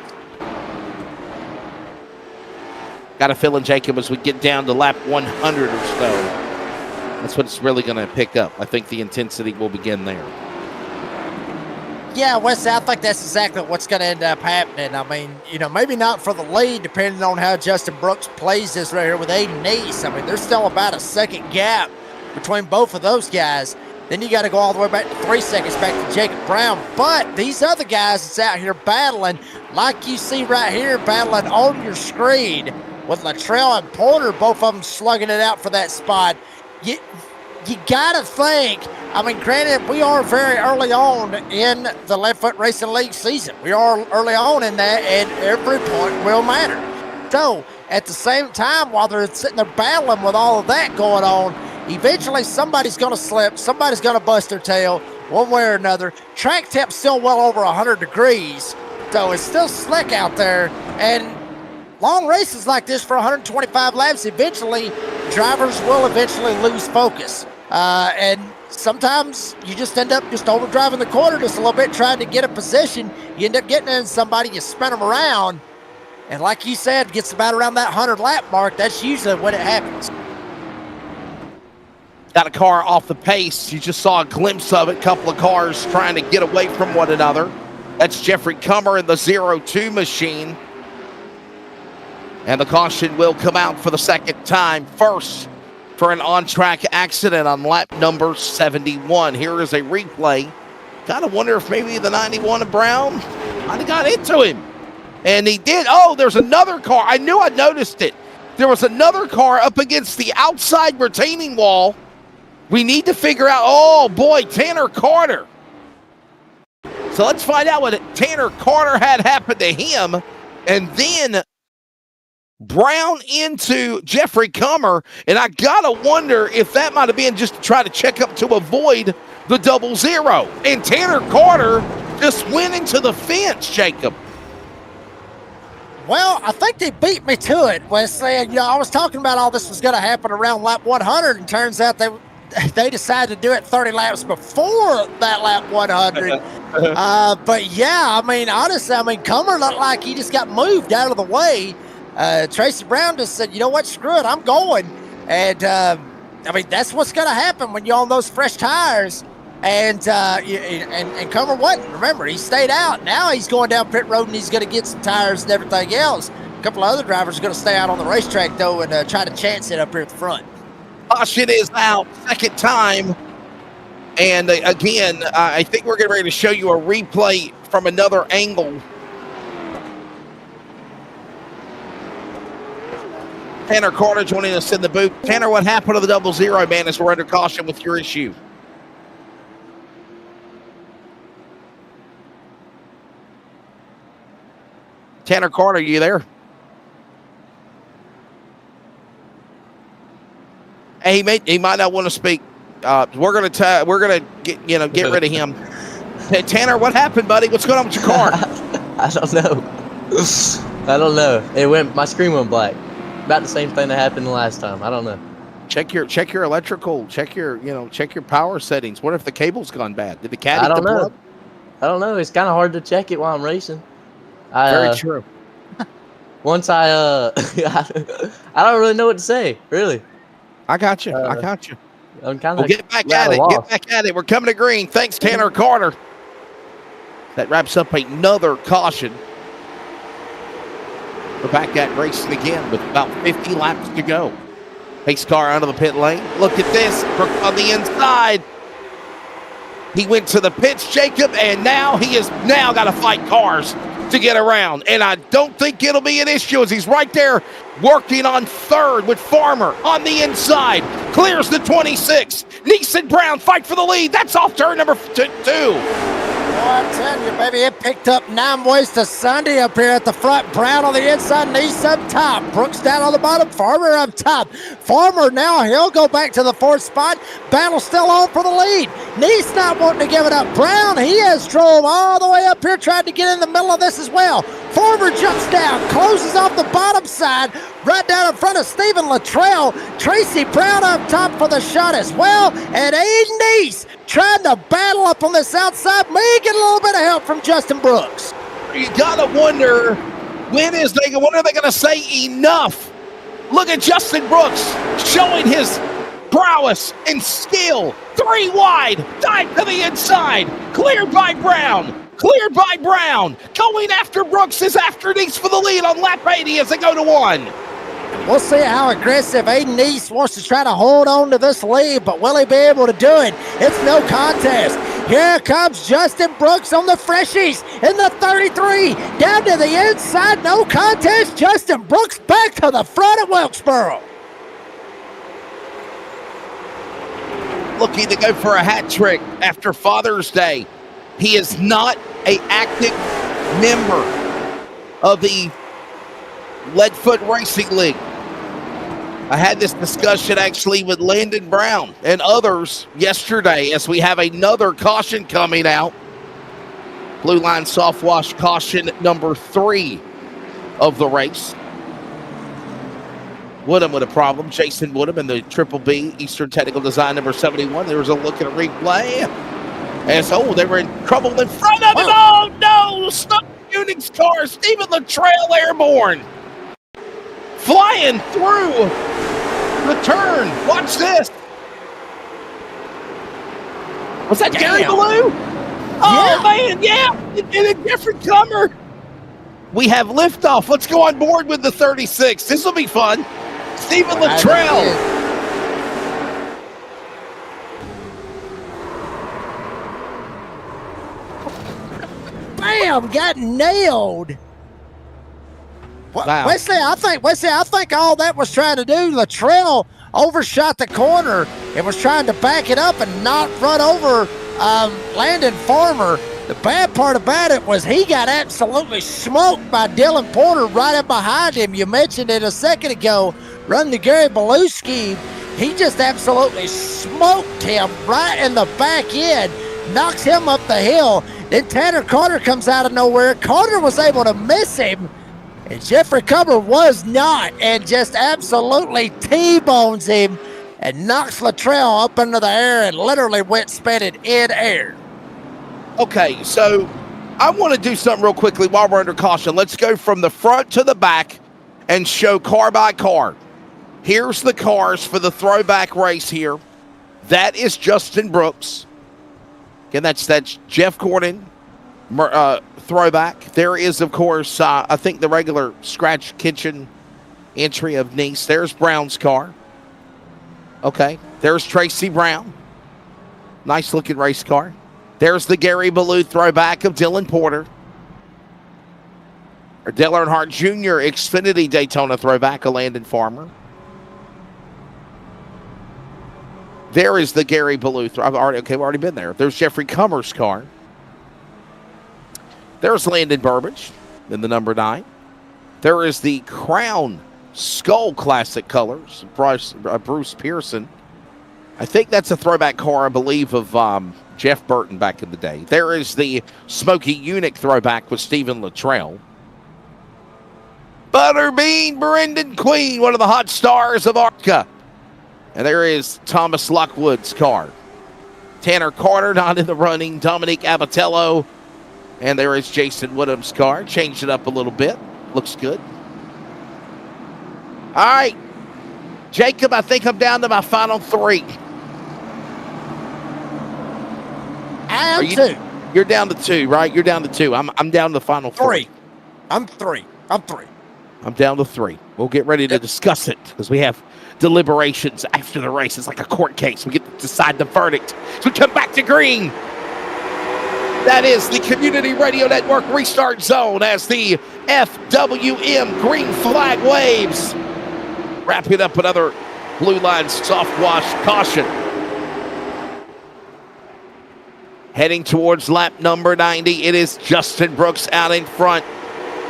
Got a feeling, Jacob, as we get down to lap 100 or so, that's what it's really going to pick up. I think the intensity will begin there. Yeah, Wesley, I think that's exactly what's going to end up happening. I mean, maybe not for the lead, depending on how Justin Brooks plays this right here with Aiden Neese. I mean, there's still about a second gap between both of those guys. Then you got to go all the way back to 3 seconds back to Jacob Brown. But these other guys that's out here battling, like you see right here, battling on your screen with Latrell and Porter, both of them slugging it out for that spot. You got to think, I mean, granted, we are very early on in the Left Foot Racing League season. We are early on in that, and every point will matter. So, at the same time, while they're sitting there battling with all of that going on, eventually somebody's going to slip, somebody's going to bust their tail, one way or another. Track temp's still well over 100 degrees, so it's still slick out there, and long races like this for 125 laps, eventually, drivers will eventually lose focus. And sometimes you just end up just overdriving the corner just a little bit, trying to get a position. You end up getting in somebody, you spin them around, and like you said, gets about around that 100 lap mark. That's usually when it happens. Got a car off the pace. You just saw a glimpse of it. Couple of cars trying to get away from one another. That's Jeffrey Comer in the 0-2 machine. And the caution will come out for the second time. First, for an on-track accident on lap number 71. Here is a replay. Gotta wonder if maybe the 91 of Brown might have got into him. And he did. Oh, there's another car. I knew I noticed it. There was another car up against the outside retaining wall. We need to figure out, oh boy, Tanner Carter. So let's find out what Tanner Carter had happened to him. And then Brown into Jeffrey Comer, and I gotta wonder if that might have been just to try to check up to avoid the 0-0. And Tanner Carter just went into the fence, Jacob. Well, I think they beat me to it, Wesley. I was talking about all this was going to happen around lap 100, and turns out they decided to do it 30 laps before that lap 100. But yeah, I mean, honestly, Comer looked like he just got moved out of the way. Tracy Brown just said, you know what, screw it, I'm going. And, that's what's going to happen when you're on those fresh tires. And Comer wasn't. Remember, he stayed out. Now he's going down pit road, and he's going to get some tires and everything else. A couple of other drivers are going to stay out on the racetrack, though, and try to chance it up here at the front. Caution is out, second time. And, again, I think we're getting ready to show you a replay from another angle. Tanner Carter joining us in the booth. Tanner, what happened to the 0-0, man, as we're under caution with your issue? Tanner Carter, you there? Hey, he might not want to speak. We're gonna get rid of him. Hey, Tanner, what happened, buddy? What's going on with your car? I don't know. My screen went black. About the same thing that happened the last time. I don't know. Check your electrical. Check your power settings. What if the cable's gone bad? Did the caddy? I don't know. I don't know. It's kind of hard to check it while I'm racing. Very true. Once I don't really know what to say. Really. I got you. I'm kind of. Well, get back at it. Off. Get back at it. We're coming to green. Thanks, Tanner Carter. That wraps up another caution. We're back at racing again with about 50 laps to go. Pace car out of the pit lane. Look at this. On the inside. He went to the pits, Jacob, and now he has got to fight cars to get around. And I don't think it'll be an issue as he's right there working on third with Farmer on the inside. Clears the 26. Neese and Brown fight for the lead. That's off turn number 2. I'm telling you, baby, it picked up 9 ways to Sunday up here at the front. Brown on the inside, Nice up top. Brooks down on the bottom, Farmer up top. Farmer now, he'll go back to the 4th spot. Battle still on for the lead. Nice not wanting to give it up. Brown, he has drove all the way up here, tried to get in the middle of this as well. Farmer jumps down, closes off the bottom side, right down in front of Stephen Luttrell. Tracy Brown up top for the shot as well. And Aiden Nice trying to battle up on this outside. May get a little bit of help from Justin Brooks. You gotta wonder, when are they gonna say enough? Look at Justin Brooks showing his prowess and skill. 3 wide, dive to the inside, cleared by Brown. Cleared by Brown. Going after Brooks is after Nice for the lead on lap 80 as they go to 1. We'll see how aggressive Aiden Nice wants to try to hold on to this lead, but will he be able to do it? It's no contest. Here comes Justin Brooks on the freshies in the 33. Down to the inside, no contest. Justin Brooks back to the front at Wilkesboro. Looking to go for a hat trick after Father's Day. He is not an active member of the Leadfoot Racing League. I had this discussion actually with Landon Brown and others yesterday as we have another caution coming out. Blue line soft wash caution number 3 of the race. Woodham with a problem. Jason Woodham in the Triple B Eastern Technical Design number 71. There was a look at a replay. As they were in trouble in front of him. Oh no! Stuck Unix car. Stephen Luttrell airborne. Flying through the turn. Watch this. Was that Gary Ballou? Oh man, yeah. In a different comer. We have liftoff. Let's go on board with the 36. This will be fun. Stephen Luttrell. Bam! Got nailed. Wow. Wesley, I think all that was trying to do, Luttrell overshot the corner and was trying to back it up and not run over Landon Farmer. The bad part about it was he got absolutely smoked by Dylan Porter right up behind him. You mentioned it a second ago, run the Gary Ballou scheme. He just absolutely smoked him right in the back end, knocks him up the hill. Then Tanner Carter comes out of nowhere. Carter was able to miss him, and Jeffrey Comer was not, and just absolutely T-bones him and knocks Luttrell up into the air and literally went spinning in air. Okay, so I want to do something real quickly while we're under caution. Let's go from the front to the back and show car by car. Here's the cars for the throwback race here. That is Justin Brooks. Again, that's Jeff Gordon throwback. There is, of course, I think the regular Scratch Kitchen entry of Nice. There's Brown's car. Okay, there's Tracy Brown. Nice looking race car. There's the Gary Ballou throwback of Dylan Porter. Or Dale Earnhardt Jr. Xfinity Daytona throwback of Landon Farmer. There is the Gary Ballou. We've already been there. There's Jeffrey Comer's car. There's Landon Burbage in the number 9. There is the Crown Skull Classic colors, Bruce Pearson. I think that's a throwback car, I believe, of Jeff Burton back in the day. There is the Smokey Unique throwback with Stephen Luttrell. Butterbean Brendan Queen, one of the hot stars of ARCA. And there is Thomas Lockwood's car. Tanner Carter not in the running. Dominique Abatello. And there is Jason Woodham's car. Changed it up a little bit. Looks good. All right. Jacob, I think I'm down to my final 3. I am 2. You're down to 2, right? You're down to 2. I'm down to the final 3. I'm 3. I'm down to 3. We'll get ready to discuss it because we have deliberations after the race. It's like a court case. We get to decide the verdict. So we come back to green. That is the Community Radio Network restart zone as the FWM green flag waves. Wrapping up another blue line soft wash caution. Heading towards lap number 90. It is Justin Brooks out in front.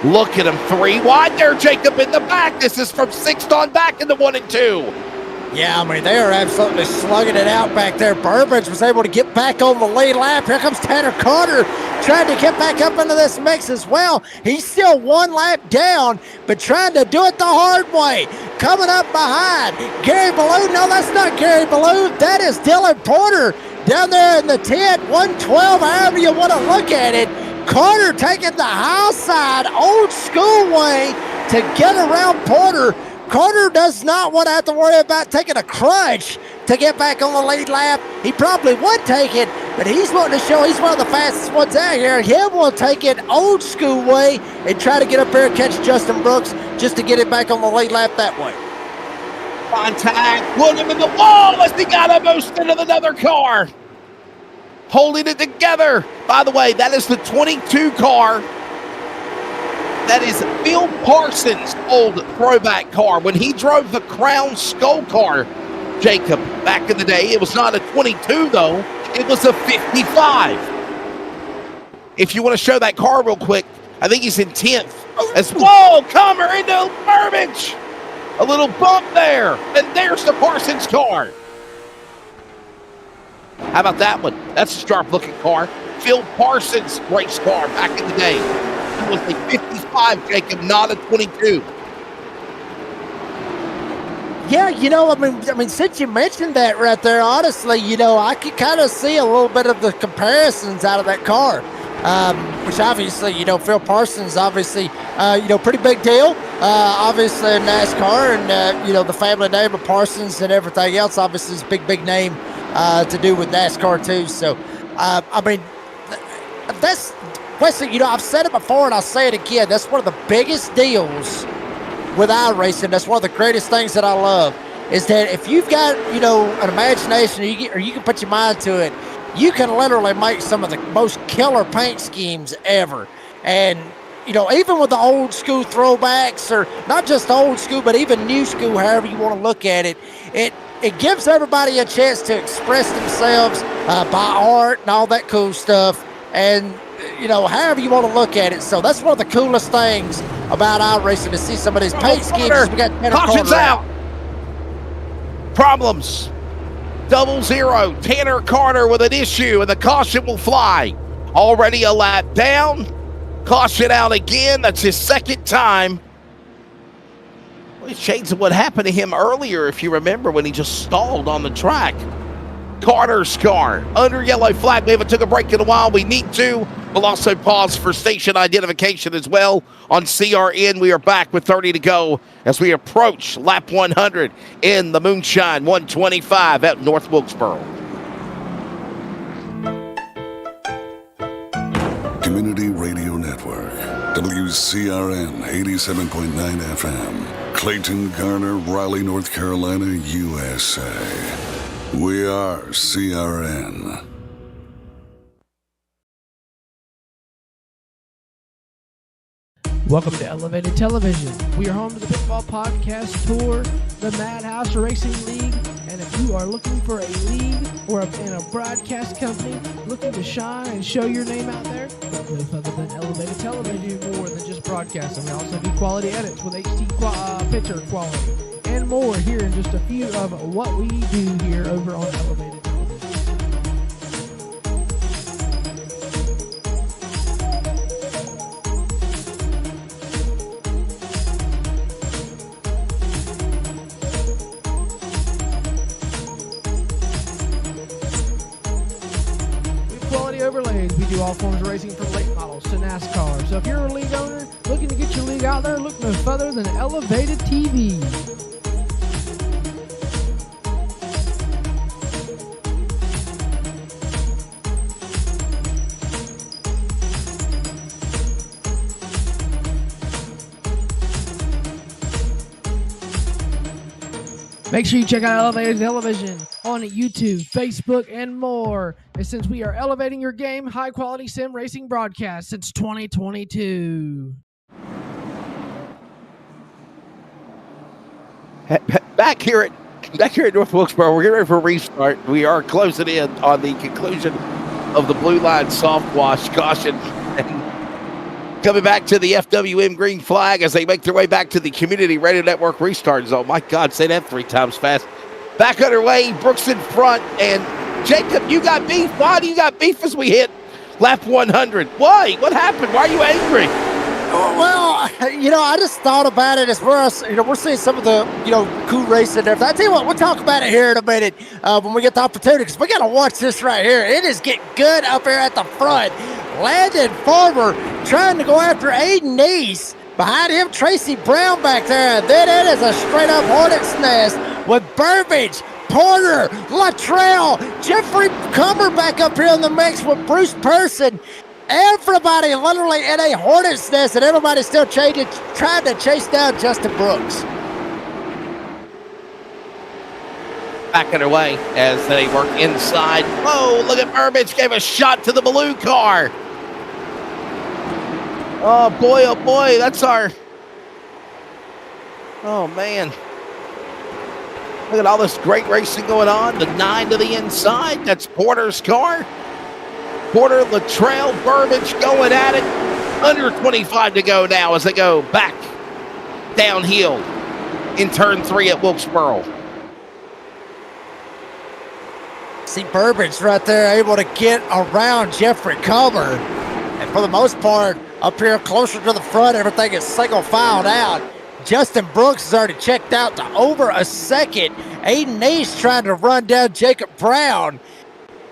Look at him, 3 wide there, Jacob in the back. This is from 6th on back in the 1 and 2. Yeah, I mean, they are absolutely slugging it out back there. Burbridge was able to get back on the lead lap. Here comes Tanner Carter trying to get back up into this mix as well. He's still 1 lap down, but trying to do it the hard way. Coming up behind Gary Ballou. No, that's not Gary Ballou. That is Dylan Porter down there in the 10, 112, however you want to look at it. Carter taking the high side, old school way to get around Porter. Carter does not want to have to worry about taking a crunch to get back on the lead lap. He probably would take it, but he's wanting to show he's one of the fastest ones out here. He will take it old school way and try to get up there and catch Justin Brooks just to get it back on the lead lap that way. Contact, put him in the wall as he got almost into another car. Holding it together. By the way, that is the 22 car. That is Phil Parsons' old throwback car. When he drove the Crown Skull car, Jacob, back in the day, it was not a 22, though. It was a 55. If you want to show that car real quick, I think he's in 10th. As whoa, Comer into Burbage. A little bump there. And there's the Parsons car. How about that one? That's a sharp-looking car. Phil Parsons' race car back in the day. It was a 55, Jacob, not a 22. Yeah, I mean, since you mentioned that right there, honestly, I could kind of see a little bit of the comparisons out of that car, which obviously, Phil Parsons, obviously, pretty big deal, obviously in NASCAR, and, the family name of Parsons and everything else, obviously, is a big name to do with NASCAR, too. So, I mean, that's, Wesley, I've said it before and I'll say it again. That's one of the biggest deals with iRacing. That's one of the greatest things that I love is that if you've got, an imagination or you can put your mind to it, you can literally make some of the most killer paint schemes ever. And, even with the old school throwbacks, or not just old school, but even new school, however you want to look at it, it gives everybody a chance to express themselves by art and all that cool stuff. And, however you want to look at it. So that's one of the coolest things about iRacing, to see some of these paint schemes. We got cautions out. Problems. 0-0. Tanner Carter with an issue, and the caution will fly. Already a lap down. Caution out again. That's his 2nd time. Well, it shades of what happened to him earlier, if you remember, when he just stalled on the track. Carter's car under yellow flag. We haven't took a break in a while. We need to. We'll also pause for station identification as well on CRN. We are back with 30 to go as we approach lap 100 in the Moonshine 125 at North Wilkesboro. Community Radio Network, WCRN 87.9 FM, Clayton, Garner, Raleigh, North Carolina, USA. We are CRN. Welcome to Elevated Television. We are home to the Pitfall Podcast Tour, the Madhouse Racing League, and if you are looking for a league or in a broadcast company looking to shine and show your name out there, look no further than Elevated Television. Do more than just broadcasting. We also do quality edits with HD picture quality and more. Here in just a few of what we do here over on Elevated Television. Overlays. We do all forms of racing from late models to NASCAR. So if you're a league owner looking to get your league out there, look no further than Elevated TV. Make sure you check out Elevated Television on YouTube, Facebook, and more. And since we are elevating your game, high-quality sim racing broadcast since 2022. Back here at North Wilkesboro, we're getting ready for a restart. We are closing in on the conclusion of the blue line soft wash caution. And coming back to the FWM green flag as they make their way back to the Community Radio Network restart zone. My God, say that 3 times fast. Back underway, Brooks in front, and Jacob, you got beef. Why do you got beef as we hit lap 100? Why? What happened? Why are you angry? Well, I just thought about it as we're seeing some of the, cool racing and everything. I tell you what, we'll talk about it here in a minute when we get the opportunity, because we got to watch this right here. It is getting good up here at the front. Landon Farmer trying to go after Aiden Neese. Behind him, Tracy Brown back there. And then it is a straight-up hornet's nest with Burbage, Porter, Luttrell, Jeffrey Comer back up here in the mix with Bruce Person. Everybody literally in a hornet's nest, and everybody still trying to chase down Justin Brooks. Back underway as they work inside. Whoa, look at Burbage, gave a shot to the balloon car. Oh boy, that's our... Oh, man. Look at all this great racing going on. The 9 to the inside, that's Porter's car. Porter, Luttrell, Burbage going at it. Under 25 to go now as they go back downhill in turn 3 at Wilkesboro. See Burbage right there able to get around Jeffrey Comer. And for the most part, up here closer to the front, everything is single filed out. Justin Brooks has already checked out to over a second. Aiden Neese trying to run down Jacob Brown.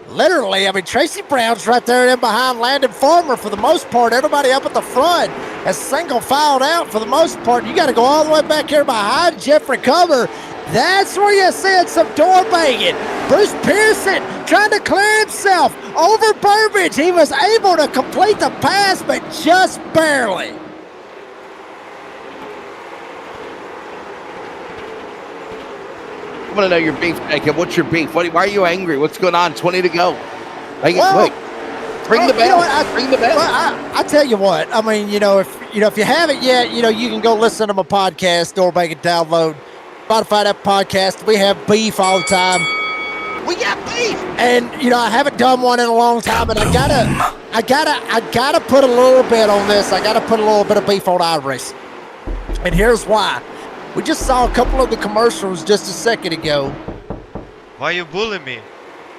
Literally, Tracy Brown's right there in behind Landon Farmer for the most part. Everybody up at the front has single filed out for the most part. You got to go all the way back here behind Jeffrey Comer. That's where you're seeing some door banging. Bruce Pearson trying to clear himself over Burbage. He was able to complete the pass, but just barely. I want to know your beef, Jacob. What's your beef? Why are you angry? What's going on? 20 to go. Make it quick. Ring the bell. Ring the bell. I tell you what. If you haven't yet, you can go listen to my podcast, or make it download Spotify that podcast. We have beef all the time. We got beef. And I haven't done one in a long time, and I gotta put a little bit on this. I gotta put a little bit of beef on iRacing. And here's why. We just saw a couple of the commercials just a second ago. Why you bullying me?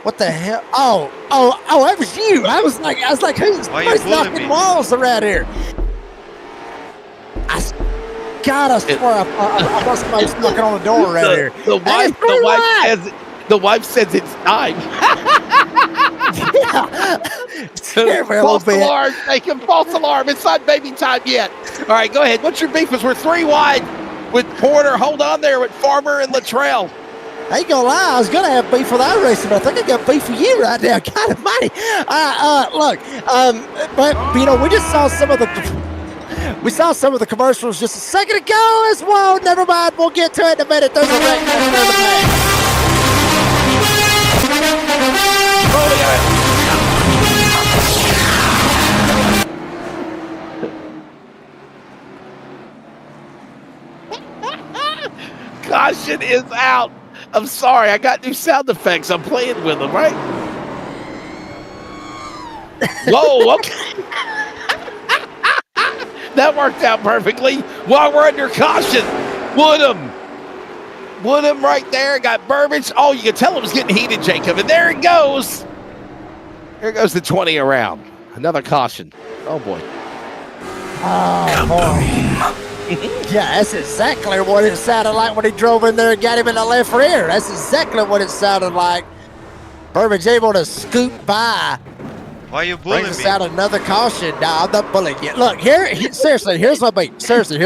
What the hell? Oh, that was you. I was like, who's knocking walls around here? I gotta swear, I must have knocking on the door around here. The wife says it's time. False alarm, Jacob. False alarm. It's not baby time yet. All right, go ahead. What's your beef? Because we're 3 wide with Porter. Hold on there with Farmer and Luttrell. I ain't gonna lie, I was gonna have beef with iRacing, but I think I got beef for you right now. God almighty. But we just saw some of the commercials just a second ago as well. Never mind, we'll get to it in a minute. There's a wreck next to the back. Caution is out. I'm sorry, I got new sound effects. I'm playing with them, right? Whoa, okay. That worked out perfectly. While we're under caution, Woodham right there. Got Burbage. Oh, you can tell it was getting heated, Jacob. And there it goes. There goes the 20 around. Another caution. Oh, boy. Oh, boy. Yeah, that's exactly what it sounded like when he drove in there and got him in the left rear. That's exactly what it sounded like. Burbage able to scoot by. Why are you bullying Brings me? us out another caution. No, I'm not bullying you. Look, seriously, here's my beat. Seriously.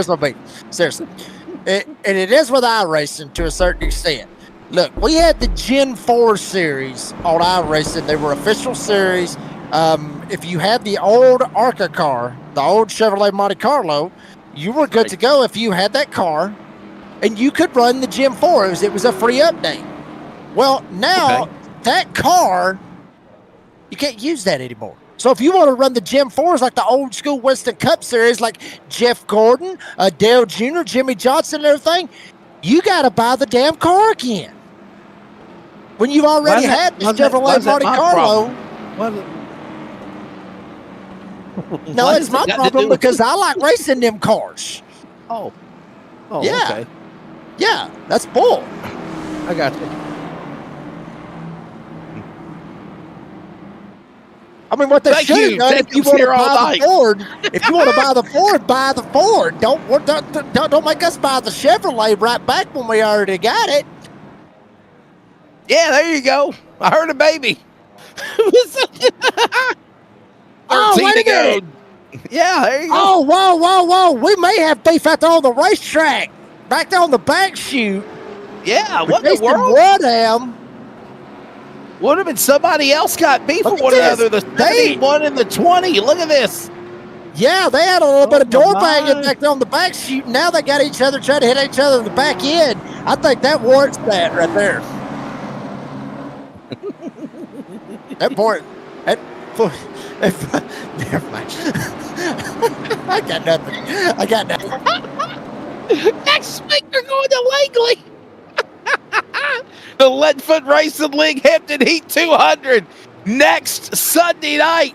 And it is with iRacing to a certain extent. Look, we had the Gen 4 series on iRacing. They were official series. If you had the old ARCA car, the old Chevrolet Monte Carlo, you were good to go if you had that car, and you could run the Gen 4. It was a free update. Well, now that car, you can't use that anymore. So if you want to run the Gen 4s like the old school Winston Cup series, like Jeff Gordon, Dale Jr., Jimmy Johnson, and everything, you got to buy the damn car again. When you've already had the Chevrolet Monte Carlo. No, What it's has my it got to problem do with- because I like racing them cars. Oh, Yeah. okay. Yeah, that's bull. I got you. I mean, what they Thank should have you. done if you Jacob's want to here all buy night. the Ford, if you want to buy the Ford, buy the Ford. Don't make us buy the Chevrolet right back when we already got it. Yeah, there you go. I heard a baby. 13 wait to a go. minute. Yeah, there you go. Oh, whoa. We may have beef out there on the racetrack. Back there on the back chute. Yeah, what in the Jason world? Woodham. Would have been somebody else got beef Look with at one this. another. The They- 71 and the 20. Look at this. Yeah, they had a little bit of door my. banging back there on the back chute. Now they got each other trying to hit each other in the back end. I think that warrants that right there. That boy, never mind. I got nothing. Next week they're going to Langley. The Leadfoot Racing League Hampton Heat 200 next Sunday night.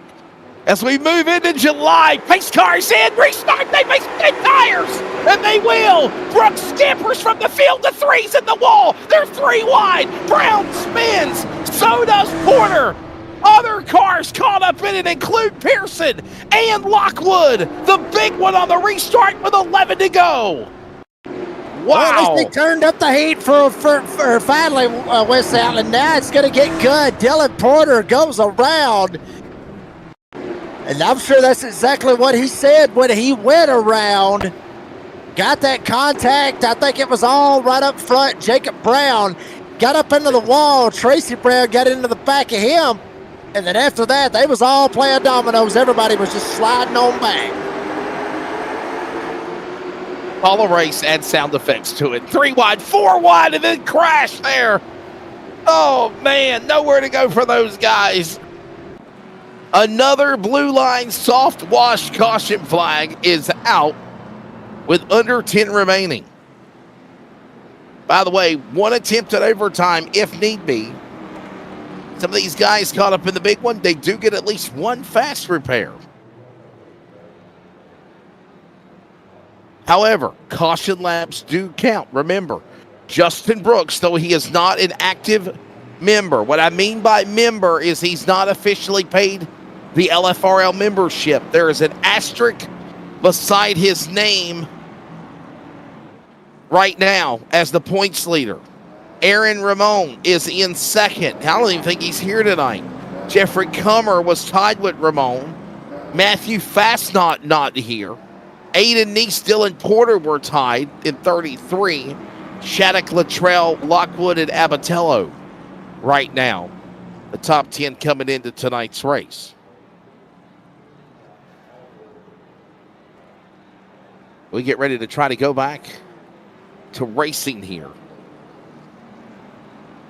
As we move into July, pace cars in, restart, they make spin tires, and they will. Brooks scampers from the field to threes in the wall. They're 3 wide. Brown spins, so does Porter. Other cars caught up in it include Pearson and Lockwood. The big one on the restart with 11 to go. Well, at Wow. least they turned up the heat for finally West Outland. Now it's going to get good. Dylan Porter goes around. And I'm sure that's exactly what he said when he went around. Got that contact. I think it was all right up front. Jacob Brown got up into the wall. Tracy Brown got into the back of him. And then after that, they was all playing dominoes. Everybody was just sliding on back. Call a race, add sound effects to it. 3 wide, 4 wide, and then crash there. Oh, man, nowhere to go for those guys. Another blue line soft wash caution flag is out with under 10 remaining. By the way, 1 attempt at overtime if need be. Some of these guys caught up in the big one, they do get at least 1 fast repair. However, caution laps do count. Remember, Justin Brooks, though he is not an active member, what I mean by member is he's not officially paid the LFRL membership. There is an asterisk beside his name right now as the points leader. Aaron Ramon is in second. I don't even think he's here tonight. Jeffrey Comer was tied with Ramon. Matthew Fastnot not here. Aiden Neese, Dylan Porter were tied in 33. Shattuck, Luttrell, Lockwood, and Abatello right now. The top 10 coming into tonight's race. We get ready to try to go back to racing here.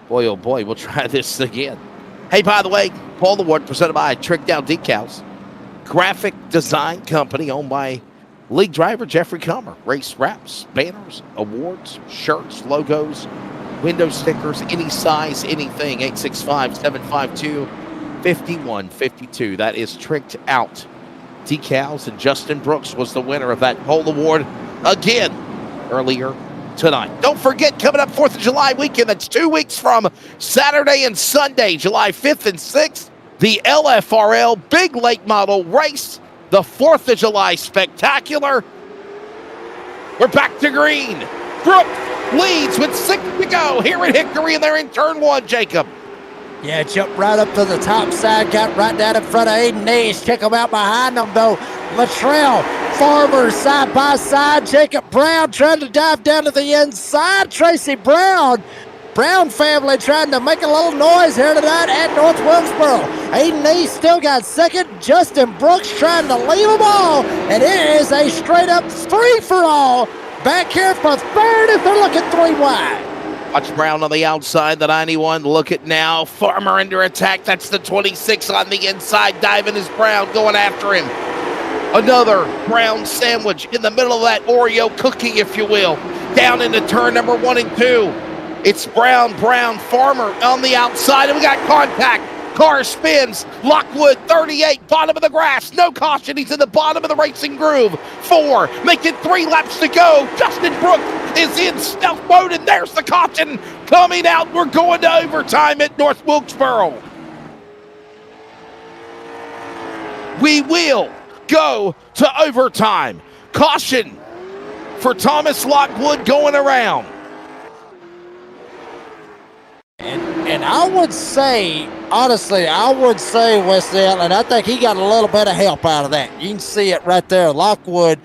Boy, oh boy, we'll try this again. Hey, by the way, Paul Award presented by Trick Down Decals, graphic design company owned by league driver Jeffrey Comer. Race wraps, banners, awards, shirts, logos, window stickers, any size, anything. 865-752-5152. That is Tricked Out Decals, and Justin Brooks was the winner of that pole award again earlier tonight. Don't forget, coming up 4th of July weekend, that's 2 weeks from Saturday and Sunday, July 5th and 6th, the LFRL Big Lake Model Race, the 4th of July Spectacular. We're back to green. Brooks leads with 6 to go here at Hickory, and they're in turn 1, Jacob. Yeah, jumped right up to the top side, got right down in front of Aiden Neese. Check him out behind him, though. Luttrell, Farmer, side by side. Jacob Brown trying to dive down to the inside. Tracy Brown family trying to make a little noise here tonight at North Wilkesboro. Aiden Neese still got second. Justin Brooks trying to leave them all. And it is a straight-up 3-for-all. Back here for third if they're looking 3 wide. Watch Brown on the outside, the 91. Look at now. Farmer under attack. That's the 26 on the inside. Diving is Brown going after him. Another Brown sandwich in the middle of that Oreo cookie, if you will. Down into turn number 1 and 2. It's Brown, Farmer on the outside, and we got contact. Car spins. Lockwood, 38, bottom of the grass. No caution. He's in the bottom of the racing groove. 4, making 3 laps to go. Justin Brooks is in stealth mode, and there's the caution coming out. We're going to overtime at North Wilkesboro. We will go to overtime. Caution for Thomas Lockwood going around. And I would say, honestly, Wesley, and I think he got a little bit of help out of that. You can see it right there. Lockwood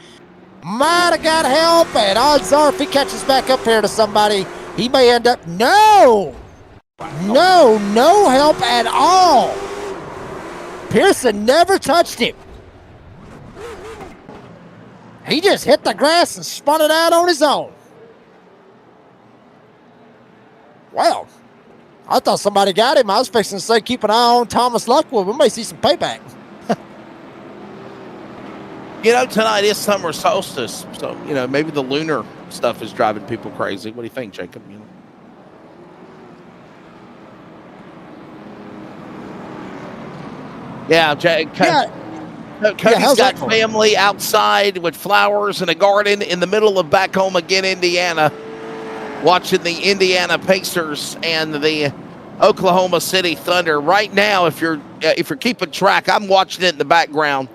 might have got help, and odds are if he catches back up here to somebody, he may end up, no help at all. Pearson never touched him. He just hit the grass and spun it out on his own. Well, I thought somebody got him. I was fixing to say, keep an eye on Thomas Lockwood. We may see some payback. Tonight is summer solstice, so, maybe the lunar stuff is driving people crazy. What do you think, Jacob? Yeah, Cody's got family outside with flowers and a garden in the middle of back home again, Indiana, watching the Indiana Pacers and the Oklahoma City Thunder. Right now, if you're keeping track, I'm watching it in the background.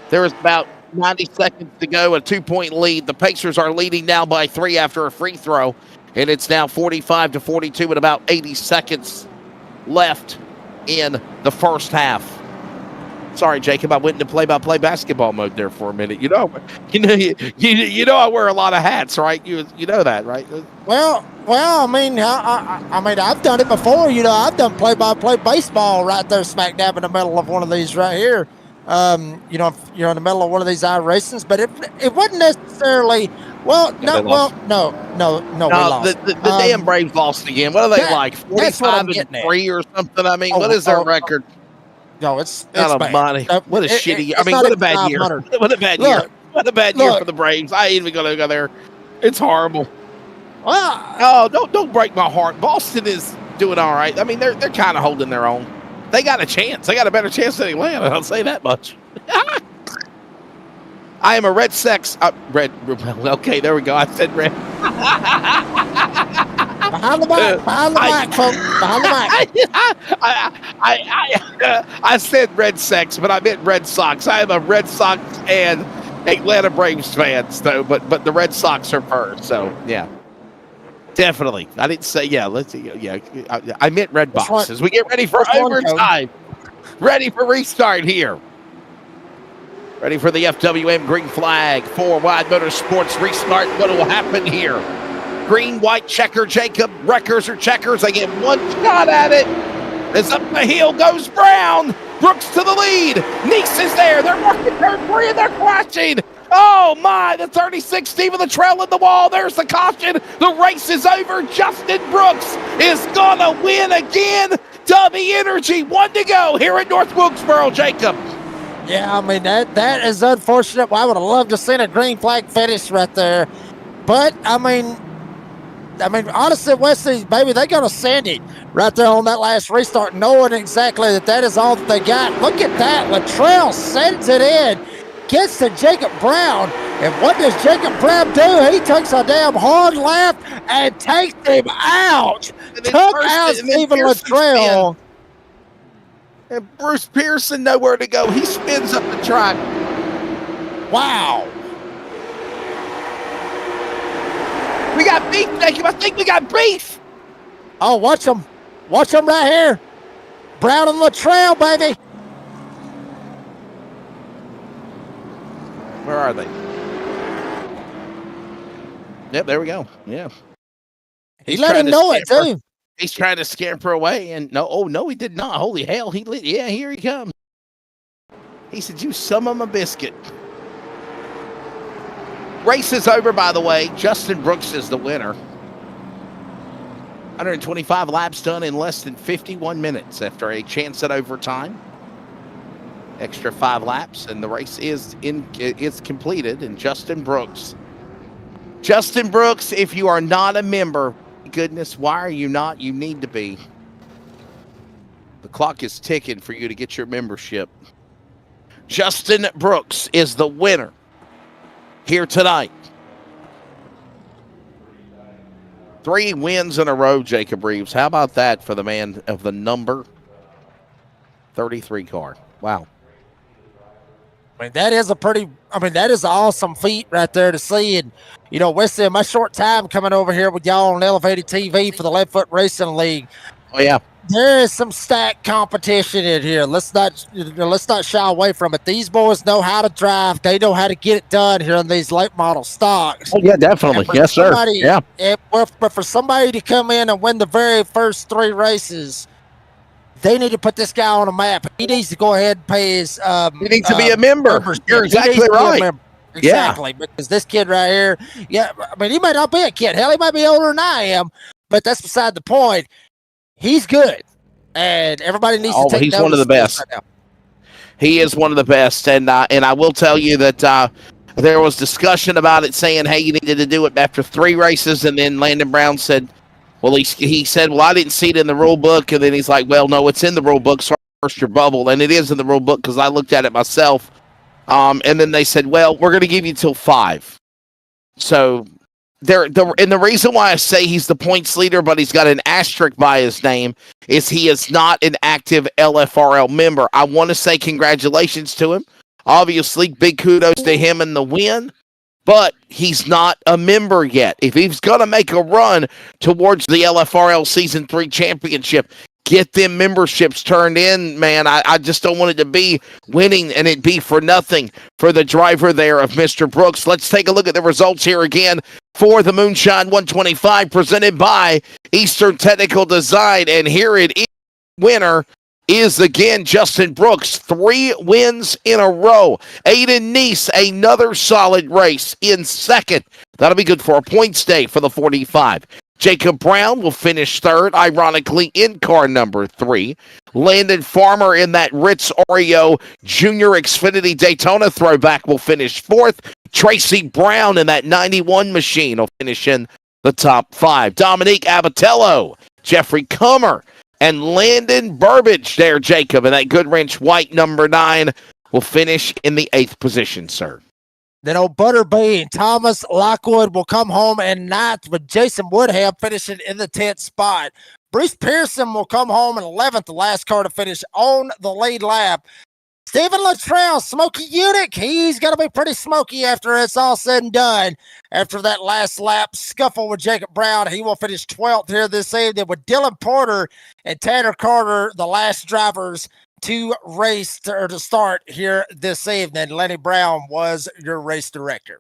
There is about 90 seconds to go, a 2-point lead. The Pacers are leading now by 3 after a free throw, and it's now 45-42 with about 80 seconds left in the first half. Sorry, Jacob, I went into play-by-play basketball mode there for a minute. You know I wear a lot of hats, right? You know that, right? Well, I mean, I've done it before. I've done play-by-play baseball right there, smack dab in the middle of one of these right here. If you're in the middle of one of these iracings, but it wasn't necessarily. Well, no, we lost. The damn Braves lost again. What are they like? 45-3 or something? I mean, what is their record? No, it's not bad. Money. What a shitty. What a bad year. What a bad year. What a bad year for the Braves. I ain't even gonna go there. It's horrible. Well, don't break my heart. Boston is doing all right. I mean, they're kind of holding their own. They got a chance. They got a better chance than Atlanta. I'll say that much. I am a Red Sox. Okay, there we go. I said red. Behind the mic, folks. Behind the mic. I said Red Sox, but I meant Red Sox. I am a Red Sox and Atlanta Braves fan, though. But the Red Sox are first. So yeah, definitely. I didn't say let's see. Yeah, I meant Red Box as we get ready for overtime. Ready for restart here. Ready for the FWM green flag. 4 Wide Motorsports restart. What will happen here? Green, white, checker, Jacob. Wreckers or checkers. They get one shot at it. As up the hill goes Brown. Brooks to the lead. Nice is there. They're working turn 3 and they're crashing. Oh my, the 36 team of the trail in the wall. There's the caution. The race is over. Justin Brooks is gonna win again. Dubby Energy, 1 to go here at North Wilkesboro, Jacob. Yeah, I mean, that is unfortunate. Well, I would have loved to see a green flag finish right there. But, I mean, honestly, Wesley, baby, they're going to send it right there on that last restart, knowing exactly that is all that they got. Look at that. Latrell sends it in, gets to Jacob Brown. And what does Jacob Brown do? He takes a damn hard left and takes him out. Took out Stephen Latrell. And Bruce Pearson nowhere to go. He spins up the track. Wow. We got beef, Jacob. I think we got beef. Oh, watch them. Watch them right here. Brown and Latrell, baby. Where are they? Yep, there we go. Yeah. He let him know it, too. He's trying to scamper away, and no, he did not. Holy hell, here he comes. He said, you son of a biscuit. Race is over, by the way. Justin Brooks is the winner. 125 laps done in less than 51 minutes after a chance at overtime. Extra 5 laps, and the race is completed, and Justin Brooks, if you are not a member, goodness, why are you not? You need to be. The clock is ticking for you to get your membership. Justin Brooks is the winner here tonight. 3 wins in a row, Jacob Reeves. How about that for the man of the number 33 car? Wow. I mean, that is that is an awesome feat right there to see. And, Wesley, in my short time coming over here with y'all on Elevated TV for the Left Foot Racing League. Oh, yeah. There is some stacked competition in here. Let's not shy away from it. These boys know how to drive. They know how to get it done here in these late model stocks. Oh, yeah, definitely. Yes, sir. Yeah. But for somebody to come in and win the very first 3 races, they need to put this guy on a map. He needs to go ahead and pay his. He needs to be a member. You're exactly right. Exactly, because this kid right here, he might not be a kid. Hell, he might be older than I am, but that's beside the point. He's good, and everybody needs to take notice. He's one of the best. Right now. He is one of the best, and I will tell you that there was discussion about it, saying, "Hey, you needed to do it after 3 races," and then Landon Brown said, "Well, he said, well, I didn't see it in the rule book," and then he's like, "Well, no, it's in the rule book, so I burst your bubble," and it is in the rule book because I looked at it myself. And then they said, "Well, we're going to give you till 5." So. And the reason why I say he's the points leader, but he's got an asterisk by his name, is he is not an active LFRL member. I want to say congratulations to him. Obviously, big kudos to him in the win, but he's not a member yet. If he's going to make a run towards the LFRL Season 3 championship, get them memberships turned in, man. I just don't want it to be winning and it be for nothing for the driver there of Mr. Brooks. Let's take a look at the results here again for the Moonshine 125 presented by Eastern Technical Design. And here it is. Winner is again Justin Brooks. 3 wins in a row. Aiden Neese, another solid race in second. That'll be good for a points day for the 45. Jacob Brown will finish third, ironically, in car number 3. Landon Farmer in that Ritz Oreo Junior Xfinity Daytona throwback will finish 4th. Tracy Brown in that 91 machine will finish in the top 5. Dominique Abatello, Jeffrey Comer, and Landon Burbage there, Jacob, in that Goodwrench white number 9 will finish in the 8th position, sir. Then old Butterbean Thomas Lockwood will come home in 9th with Jason Woodham finishing in the 10th spot. Bruce Pearson will come home in 11th, the last car to finish on the lead lap. Stephen Luttrell, Smokey Unick, he's going to be pretty smoky after it's all said and done. After that last lap scuffle with Jacob Brown, he will finish 12th here this evening with Dylan Porter and Tanner Carter, the last drivers to race to start here this evening. Lenny Brown was your race director.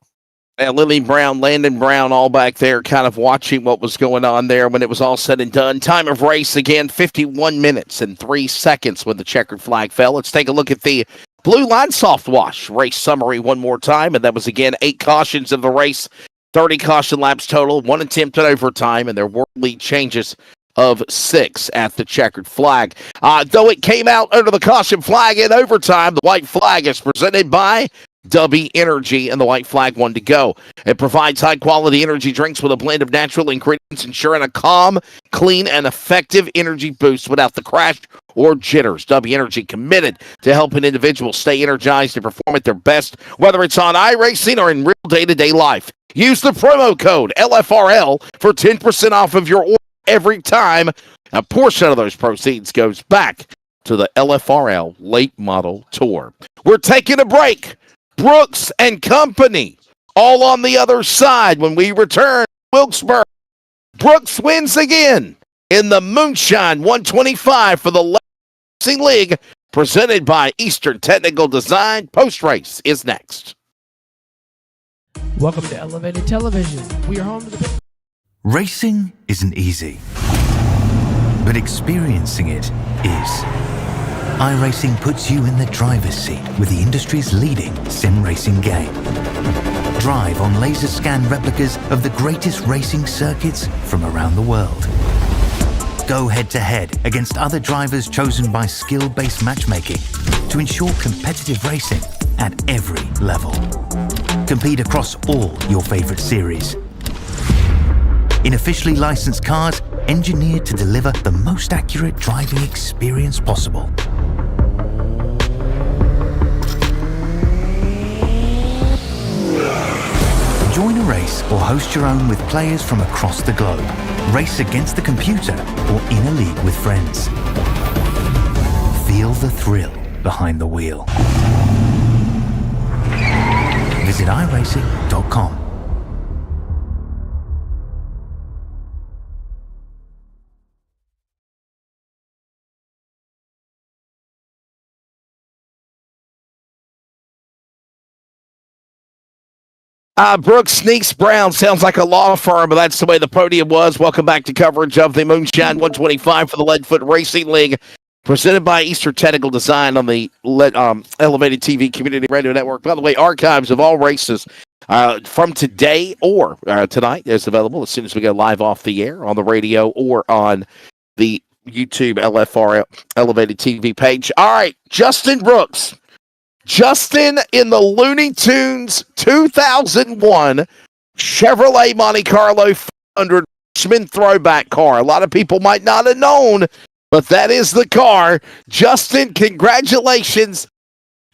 Lily Brown, Landon Brown, all back there kind of watching what was going on there when it was all said and done. Time of race, again, 51 minutes and 3 seconds when the checkered flag fell. Let's take a look at the Blue Line Soft Wash race summary one more time. And that was, again, 8 cautions of the race, 30 caution laps total, 1 attempt at overtime, and there were lead changes of 6 at the checkered flag. Though it came out under the caution flag in overtime, the white flag is presented by W Energy, and the white flag one to go. It provides high-quality energy drinks with a blend of natural ingredients, ensuring a calm, clean, and effective energy boost without the crash or jitters. W Energy committed to helping individuals stay energized and perform at their best, whether it's on iRacing or in real day-to-day life. Use the promo code LFRL for 10% off of your order every time. A portion of those proceeds goes back to the LFRL Late Model Tour. We're taking a break. Brooks and company, all on the other side when we return to Wilkesboro. Brooks wins again in the Moonshine 125 for the Racing League, presented by Eastern Technical Design. Post-race is next. Welcome to Elevated Television. We are home to the... Racing isn't easy, but experiencing it is. iRacing puts you in the driver's seat with the industry's leading sim racing game. Drive on laser scan replicas of the greatest racing circuits from around the world. Go head-to-head against other drivers chosen by skill-based matchmaking to ensure competitive racing at every level. Compete across all your favorite series. In officially licensed cars, engineered to deliver the most accurate driving experience possible. Join a race or host your own with players from across the globe. Race against the computer or in a league with friends. Feel the thrill behind the wheel. Visit iracing.com. Brooks Sneaks Brown sounds like a law firm, but that's the way the podium was. Welcome back to coverage of the Moonshine 125 for the Leadfoot Racing League, presented by Eastern Technical Design on the Elevated TV Community Radio Network. By the way, archives of all races from today or tonight is available as soon as we go live off the air on the radio or on the YouTube LFR Elevated TV page. All right, Justin Brooks. Justin in the Looney Tunes 2001 Chevrolet Monte Carlo 500 Richmond throwback car. A lot of people might not have known, but that is the car. Justin, congratulations.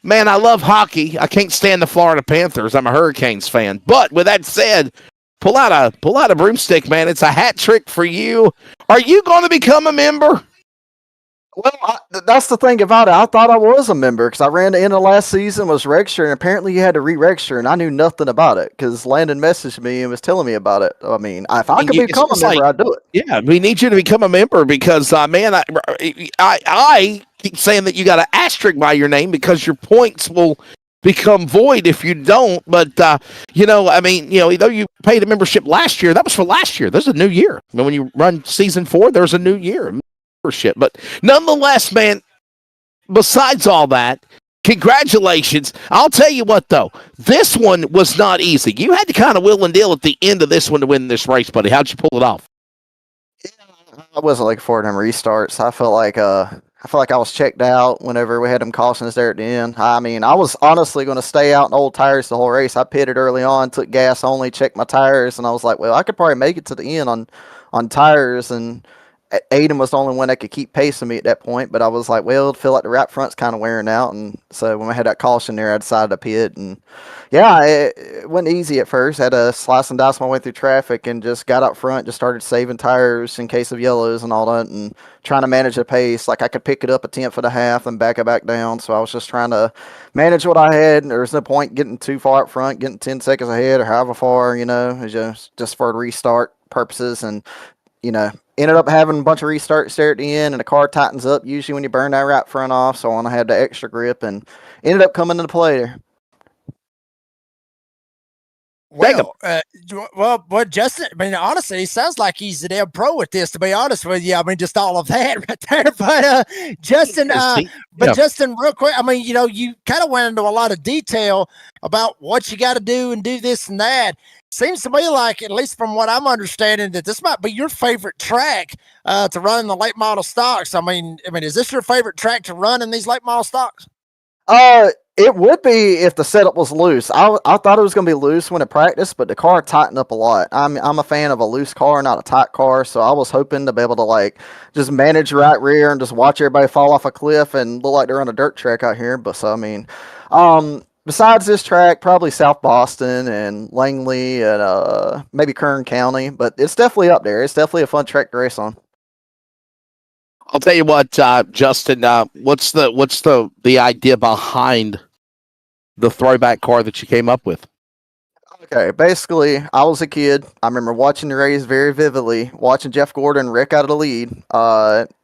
Man, I love hockey. I can't stand the Florida Panthers. I'm a Hurricanes fan. But with that said, pull out a broomstick, man. It's a hat trick for you. Are you going to become a member? Well, that's the thing about it. I thought I was a member because I ran the end of last season, was registered, and apparently you had to re-register, and I knew nothing about it because Landon messaged me and was telling me about it. I mean, if I could become a member, I'd do it. Yeah, we need you to become a member because, man, I keep saying that you got an asterisk by your name because your points will become void if you don't. But, though you paid a membership last year, that was for last year. There's a new year. I mean, when you run season 4, there's a new year. But nonetheless, man, besides all that, congratulations. I'll tell you what, though, this one was not easy. You had to kind of will and deal at the end of this one to win this race, buddy. How'd you pull it off? I wasn't looking forward to them restarts. I felt like I was checked out whenever we had them cautions there at the end. I mean, I was honestly going to stay out in old tires the whole race. I pitted early on, took gas only, checked my tires, and I was like, well, I could probably make it to the end on tires, and Aiden was the only one that could keep pace with me at that point, but I was like, well, I feel like the right front's kind of wearing out, and so when I had that caution there, I decided to pit, and yeah, it wasn't easy at first. I had to slice and dice my way through traffic and just got up front, just started saving tires in case of yellows and all that, and trying to manage the pace. Like I could pick it up a tenth and a half and back it back down, so I was just trying to manage what I had. There was no point getting too far up front, getting 10 seconds ahead or however far, just for restart purposes, and ended up having a bunch of restarts there at the end, and the car tightens up usually when you burn that right front off, so I want to have the extra grip, and ended up coming into play there. Well, Justin, I mean, honestly, he sounds like he's a damn pro with this, to be honest with you. I mean, just all of that right there. But, Justin, Justin, real quick, I mean, you kind of went into a lot of detail about what you got to do and do this and that. Seems to me like, at least from what I'm understanding, that this might be your favorite track to run in the late model stocks. I mean, is this your favorite track to run in these late model stocks? It would be if the setup was loose. I thought it was going to be loose when it practiced, but the car tightened up a lot. I'm a fan of a loose car, not a tight car, so I was hoping to be able to just manage right rear and just watch everybody fall off a cliff and look like they're on a dirt track out here. But so I mean, besides this track, probably South Boston and Langley and maybe Kern County, but it's definitely up there. It's definitely a fun track to race on. I'll tell you what, Justin. What's the idea behind the throwback car that you came up with? Okay, basically, I was a kid. I remember watching the race very vividly, watching Jeff Gordon wreck out of the lead,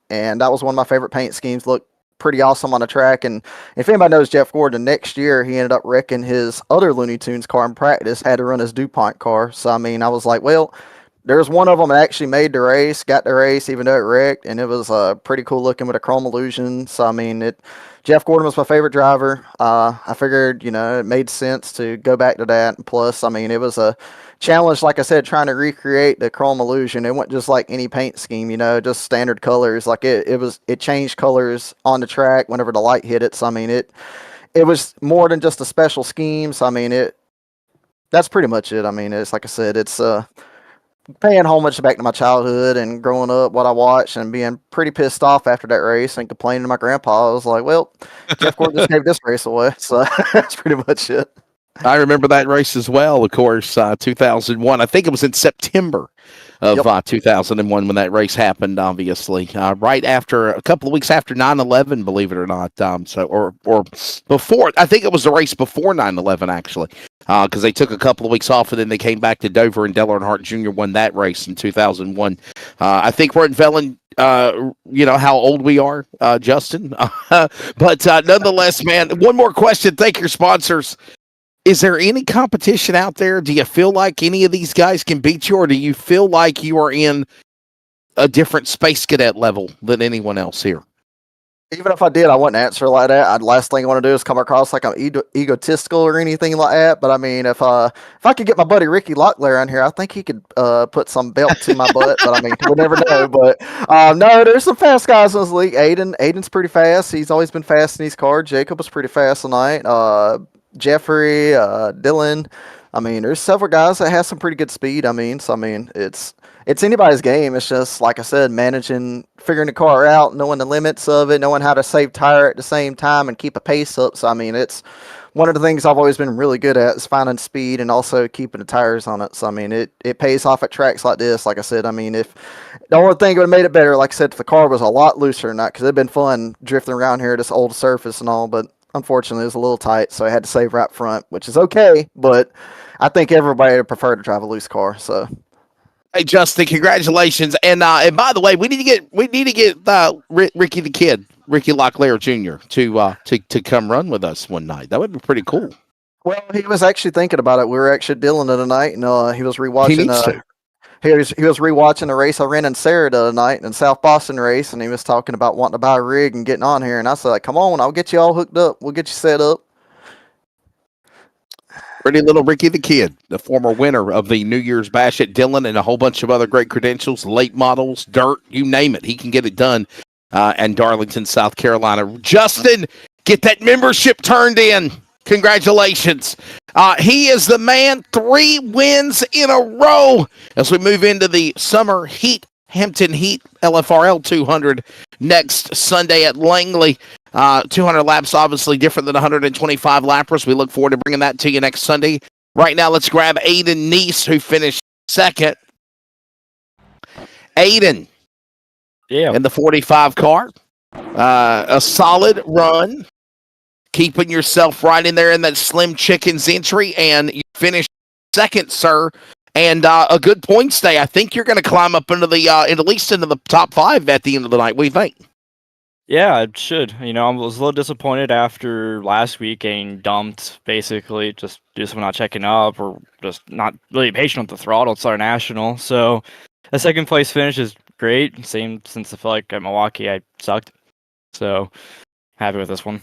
and that was one of my favorite paint schemes. Looked pretty awesome on the track, and if anybody knows Jeff Gordon, next year he ended up wrecking his other Looney Tunes car in practice, had to run his DuPont car. So, I mean, I was like, well, there's one of them that actually made the race, got the race, even though it wrecked, and it was pretty cool looking with a chrome illusion. So, I mean, Jeff Gordon was my favorite driver. I figured, it made sense to go back to that. And plus, I mean, it was a challenge, like I said, trying to recreate the chrome illusion. It wasn't just like any paint scheme, just standard colors. Like it changed colors on the track whenever the light hit it. So, I mean, it was more than just a special scheme. So, I mean, that's pretty much it. I mean, it's like I said, it's paying homage back to my childhood and growing up, what I watched, and being pretty pissed off after that race and complaining to my grandpa. I was like, well, Jeff Gordon just gave this race away. So that's pretty much it. I remember that race as well, of course, 2001. I think it was in September of 2001 when that race happened, obviously. Right after, a couple of weeks after 9/11, believe it or not. Or before, I think it was the race before 9/11, actually, because they took a couple of weeks off and then they came back to Dover, and Dale Earnhardt Jr. won that race in 2001. I think we're unveiling how old we are, Justin. But nonetheless, man, one more question. Thank your sponsors. Is there any competition out there? Do you feel like any of these guys can beat you, or do you feel like you are in a different space cadet level than anyone else here? Even if I did, I wouldn't answer like that. Last thing I want to do is come across like I'm egotistical or anything like that. But I mean, if I could get my buddy Ricky Locklear on here, I think he could put some belt to my butt. But I mean, we'll never know. But no, there's some fast guys in this league. Aiden's pretty fast. He's always been fast in these cars. Jacob was pretty fast tonight. Jeffrey, Dylan. I mean, there's several guys that have some pretty good speed. I mean, it's anybody's game. It's just, like I said, figuring the car out, knowing the limits of it, knowing how to save tire at the same time and keep a pace up. So, I mean, it's one of the things I've always been really good at is finding speed and also keeping the tires on it. So, I mean, it pays off at tracks like this. Like I said, I mean, if the only thing would have made it better, like I said, if the car was a lot looser than that, because it'd been fun drifting around here, this old surface and all, but unfortunately, it was a little tight, so I had to save right front, which is okay, but I think everybody would prefer to drive a loose car. So, hey, Justin, congratulations! And by the way, we need to get Ricky the Kid, Ricky Locklear Jr. to come run with us one night. That would be pretty cool. Well, he was actually thinking about it. We were actually dealing it tonight, and he was rewatching. He needs to. He was rewatching a race I ran in Sarah the other night, in South Boston race, and he was talking about wanting to buy a rig and getting on here. And I said, like, come on, I'll get you all hooked up. We'll get you set up. Pretty little Ricky the Kid, the former winner of the New Year's Bash at Dillon and a whole bunch of other great credentials, late models, dirt, you name it. He can get it done in Darlington, South Carolina. Justin, get that membership turned in. Congratulations. He is the man. 3 wins in a row as we move into the summer heat, Hampton Heat LFRL 200 next Sunday at Langley. 200 laps, obviously different than 125 lappers. We look forward to bringing that to you next Sunday. Right now, let's grab Aiden Neese, who finished second. Aiden, in the 45 car. A solid run. Keeping yourself right in there in that Slim Chickens entry, and you finished second, sir. And a good points day. I think you're going to climb up into the at least into the top 5 at the end of the night. What do you think? Yeah, it should. I was a little disappointed after last week getting dumped, basically, just for not checking up or just not really patient with the throttle at Southern National. So a second place finish is great. Same since I feel like at Milwaukee I sucked. So happy with this one.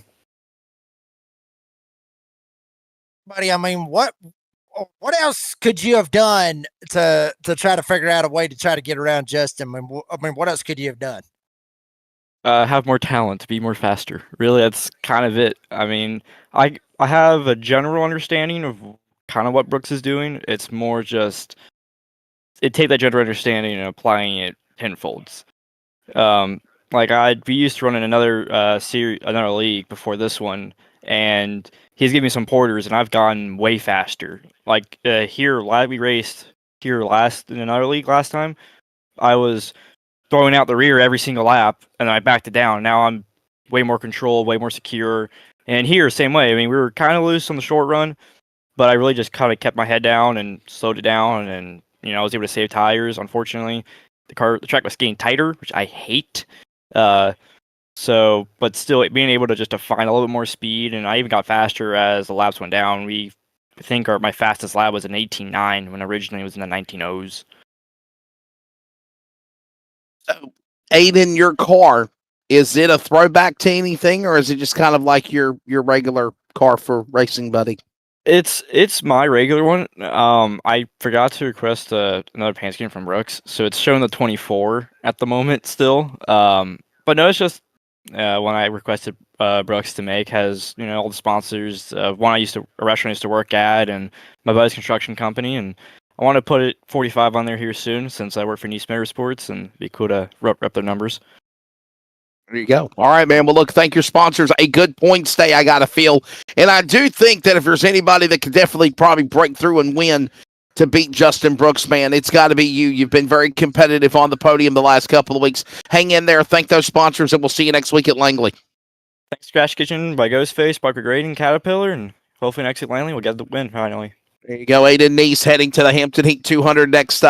Buddy, I mean, what else could you have done to try to figure out a way to try to get around Justin? I mean, what else could you have done? Have more talent, be more faster. Really, that's kind of it. I mean, I have a general understanding of kind of what Brooks is doing. It's more just take that general understanding and applying it tenfolds. Like I'd be used to running another another league before this one, and he's giving me some porters, and I've gone way faster. Like we raced here in another league last time. I was throwing out the rear every single lap, and then I backed it down. Now I'm way more controlled, way more secure. And here, same way. I mean, we were kind of loose on the short run, but I really just kind of kept my head down and slowed it down, and I was able to save tires. Unfortunately, the track was getting tighter, which I hate. But still, being able to find a little bit more speed, and I even got faster as the laps went down. I think my fastest lap was an 18.9 when originally it was in the 19.0s. So, Aiden, your car, is it a throwback to anything, or is it just kind of like your regular car for racing, buddy? It's my regular one. I forgot to request another paint scheme from Brooks, so it's showing the 24 at the moment still. But no, it's just when I requested Brooks to make has all the sponsors. A restaurant I used to work at, and my buddy's construction company, and I want to put it 45 on there here soon since I work for Nice Motorsports, and it'd be cool to rep their numbers. There you go. All right, man. Well, look, thank your sponsors. A good points day, I got to feel. And I do think that if there's anybody that could definitely probably break through and win to beat Justin Brooks, man, it's got to be you. You've been very competitive on the podium the last couple of weeks. Hang in there. Thank those sponsors, and we'll see you next week at Langley. Thanks, Crash Kitchen by Ghostface, Barker Grading, Caterpillar, and hopefully next at Langley we'll get the win finally. There you go. Aiden Neese heading to the Hampton Heat 200 next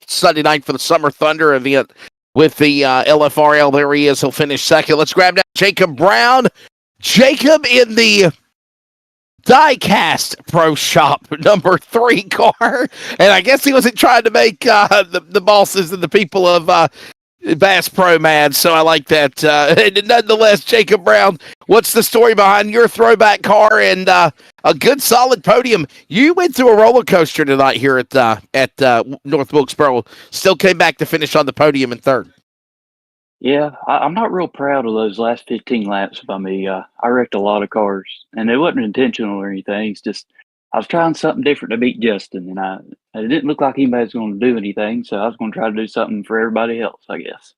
Sunday night for the Summer Thunder event with the LFRL. There he is. He'll finish second. Let's grab down Jacob Brown. Jacob in the Diecast Pro Shop number 3 car. And I guess he wasn't trying to make the bosses and the people of Bass Pro mad, so I like that. Nonetheless, Jacob Brown, what's the story behind your throwback car and a good solid podium? You went through a roller coaster tonight here at North Wilkesboro. Still came back to finish on the podium in third. Yeah, I'm not real proud of those last 15 laps by me. I wrecked a lot of cars, and it wasn't intentional or anything. It's just I was trying something different to beat Justin, and it didn't look like anybody was going to do anything, so I was going to try to do something for everybody else, I guess.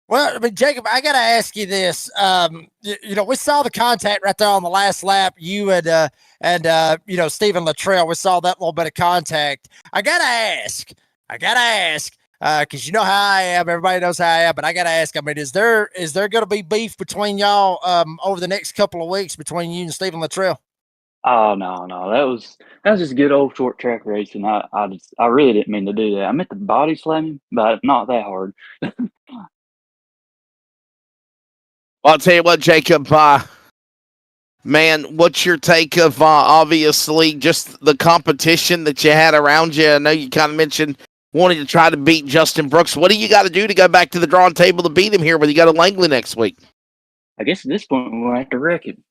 Well, I mean, Jacob, I got to ask you this. We saw the contact right there on the last lap. You and Stephen Luttrell, we saw that little bit of contact. I got to ask, because you know how I am. Everybody knows how I am, but I got to ask, I mean, is there going to be beef between y'all over the next couple of weeks between you and Stephen Luttrell? Oh, no. That was just good old short track racing. I really didn't mean to do that. I meant to body slam him, but not that hard. Well, I'll tell you what, Jacob, man, what's your take of obviously just the competition that you had around you? I know you kind of mentioned wanting to try to beat Justin Brooks. What do you got to do to go back to the drawing table to beat him here when you go to Langley next week? I guess at this point we'll have to wreck him.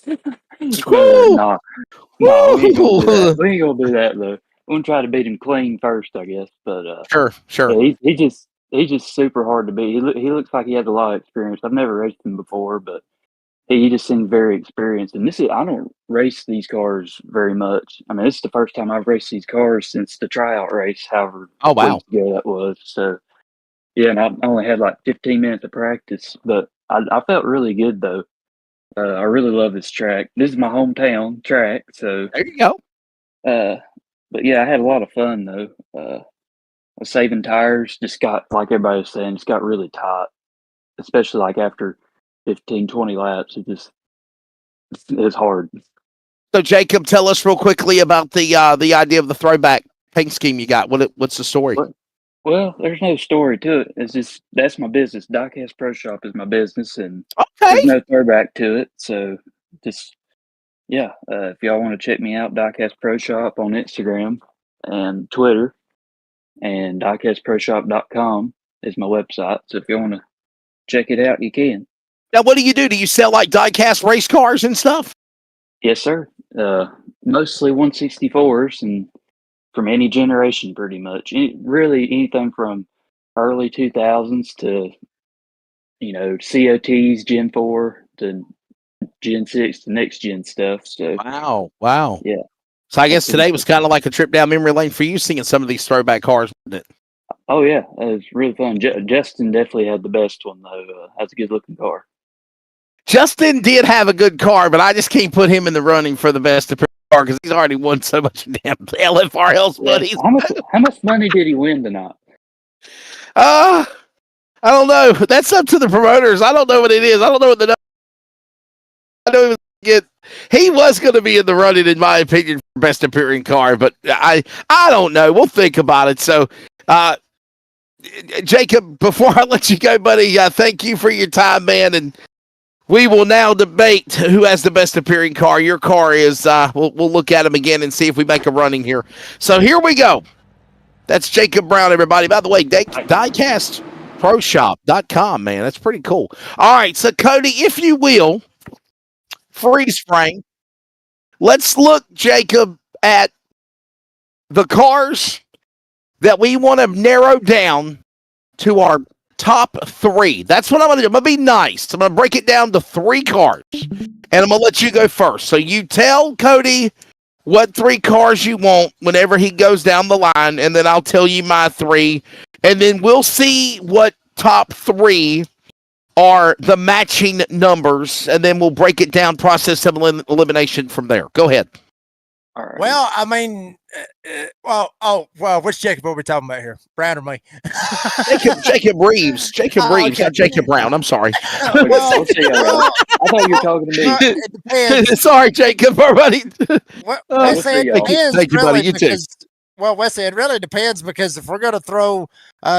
No, we ain't gonna do that. We ain't gonna do that though. We're gonna try to beat him clean first, I guess. But sure. Yeah, he's just super hard to beat. He looks like he has a lot of experience. I've never raced him before, but he just seems very experienced. And I don't race these cars very much. I mean, this is the first time I've raced these cars since the tryout race, however weeks ago that was. So yeah, and I only had like 15 minutes of practice, but I felt really good though. I really love this track. This is my hometown track, so there you go. But yeah, I had a lot of fun though. Saving tires just got, like everybody was saying, it's got really tight, especially like after 15, 20 laps. It's hard. So Jacob, tell us real quickly about the idea of the throwback paint scheme you got. What's the story? Well, there's no story to it. It's just that's my business. Diecast Pro Shop is my business, and there's no throwback to it. So just if y'all want to check me out, Diecast Pro Shop on Instagram and Twitter. And diecastproshop.com is my website. So if you want to check it out, you can. Now, what do you do? Do you sell like diecast race cars and stuff? Yes, sir. Mostly 164s and from any generation, pretty much. Really anything from early 2000s to, COTs, Gen 4 to Gen 6 to next gen stuff. So Wow. Yeah. So I guess today was kind of like a trip down memory lane for you, seeing some of these throwback cars, wasn't it? Oh, yeah. It was really fun. Justin definitely had the best one, though. That's a good-looking car. Justin did have a good car, but I just can't put him in the running for the best car because he's already won so much damn LFRL's money. How much money did he win tonight? I don't know. That's up to the promoters. I don't know what it is. I don't know what the I know he was going to be in the running, in my opinion, for best appearing car, but I don't know. We'll think about it. So, Jacob, before I let you go, buddy, thank you for your time, man, and we will now debate who has the best appearing car. Your car is. We'll look at him again and see if we make a running here. So here we go. That's Jacob Brown, everybody. By the way, diecastproshop.com, man. That's pretty cool. All right, so Cody, if you will, freeze frame. Let's look, Jacob, at the cars that we want to narrow down to our top 3. That's what I'm going to do. I'm going to be nice. I'm going to break it down to 3 cars. And I'm going to let you go first. So you tell Cody what 3 cars you want whenever he goes down the line, and then I'll tell you my 3. And then we'll see what top 3 are the matching numbers, and then we'll break it down, process of elimination from there. Go ahead. All right. Well, I mean, which Jacob are we talking about here? Brown or me? Jacob Reeves. Jacob Reeves, okay. not Jacob Brown. I'm sorry. I thought you were talking to me. It depends. Sorry, Jacob. Everybody. Wesley, it depends. Thank you, buddy. Really, You too. well, Wesley, it really depends because if we're going to throw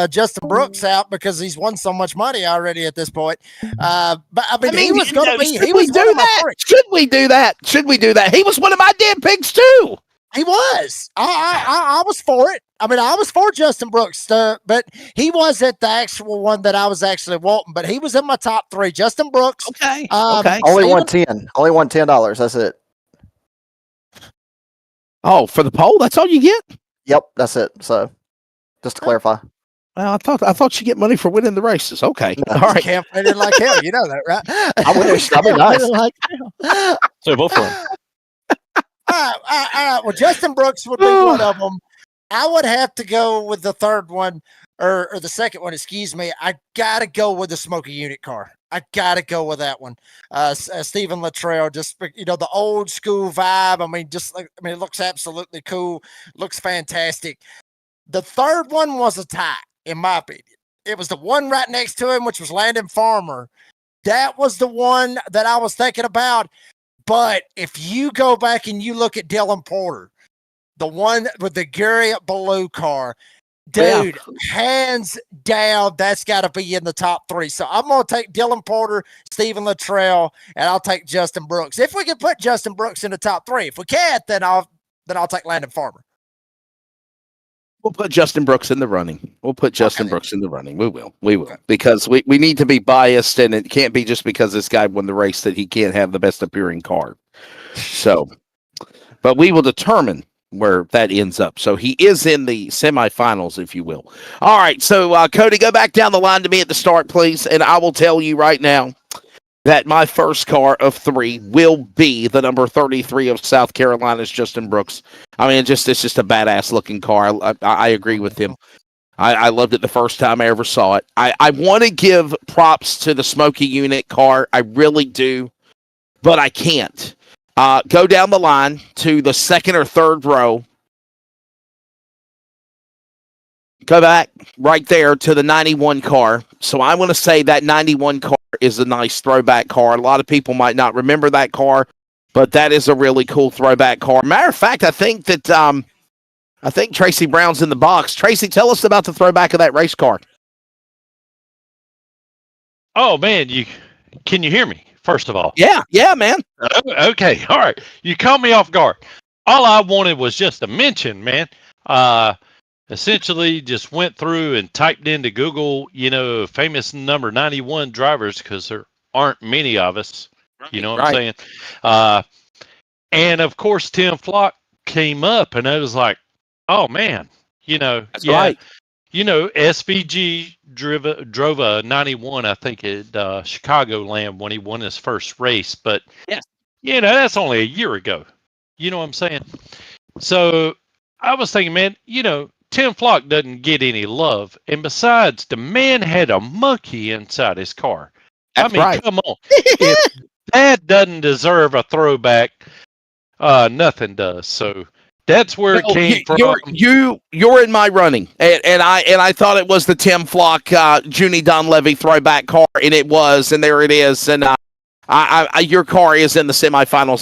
Justin Brooks out because he's won so much money already at this point, but I mean he was going to be. He was do that. Should we do that? Should we do that? He was one of my damn picks too. He was. I was for it. I mean, I was for Justin Brooks, but he wasn't the actual one that I was actually wanting. But he was in my top 3. Justin Brooks. Okay. Only won $10. Only won $10. That's it. Oh, for the poll, that's all you get? Yep, that's it. So, just to clarify. Well, I thought you get money for winning the races. Okay. No. All right. Can't fit in like hell. You know that, right? I wish. That'd be nice. So both for him. All right. Well, Justin Brooks would be one of them. I would have to go with the third one or the second one. Excuse me. I gotta go with the Smoky Unit car. I gotta go with that one. Stephen Luttrell, just the old school vibe. I mean, it looks absolutely cool. Looks fantastic. The third one was a tie, in my opinion. It was the one right next to him, which was Landon Farmer. That was the one that I was thinking about. But if you go back and you look at Dylan Porter, the one with the Garrett Ballou car, dude, hands down, that's got to be in the top 3. So I'm going to take Dylan Porter, Stephen Luttrell, and I'll take Justin Brooks. If we can put Justin Brooks in the top 3, if we can't, then I'll take Landon Farmer. We'll put Justin Brooks in the running. We will. Because we need to be biased, and it can't be just because this guy won the race that he can't have the best appearing car. So, but we will determine where that ends up. So he is in the semifinals, if you will. All right. So, Cody, go back down the line to me at the start, please. And I will tell you right now that my first car of 3 will be the number 33 of South Carolina's Justin Brooks. I mean, it's just a badass looking car. I agree with him. I loved it the first time I ever saw it. I want to give props to the Smoky Unit car. I really do, but I can't. Go down the line to the second or third row. Go back right there to the 91 car. So I want to say that 91 car is a nice throwback car. A lot of people might not remember that car, but that is a really cool throwback car. Matter of fact, I think Tracy Brown's in the box. Tracy, tell us about the throwback of that race car. Oh man, can you hear me? First of all, yeah, man. Okay, all right. You caught me off guard. All I wanted was just a mention, man. Essentially, just went through and typed into Google, famous number 91 drivers because there aren't many of us. You know what I'm saying? And of course, Tim Flock came up, and I was like, "Oh man, That's right. SVG drove a 91, I think, at Chicagoland when he won his first race. But, that's only a year ago. You know what I'm saying? So I was thinking, man, Tim Flock doesn't get any love. And besides, the man had a monkey inside his car. That's right. Come on. If that doesn't deserve a throwback, nothing does. So that's where it came from. You're in my running, and I thought it was the Tim Flock Junie Donlevy throwback car, and it was, and there it is, and your car is in the semifinals.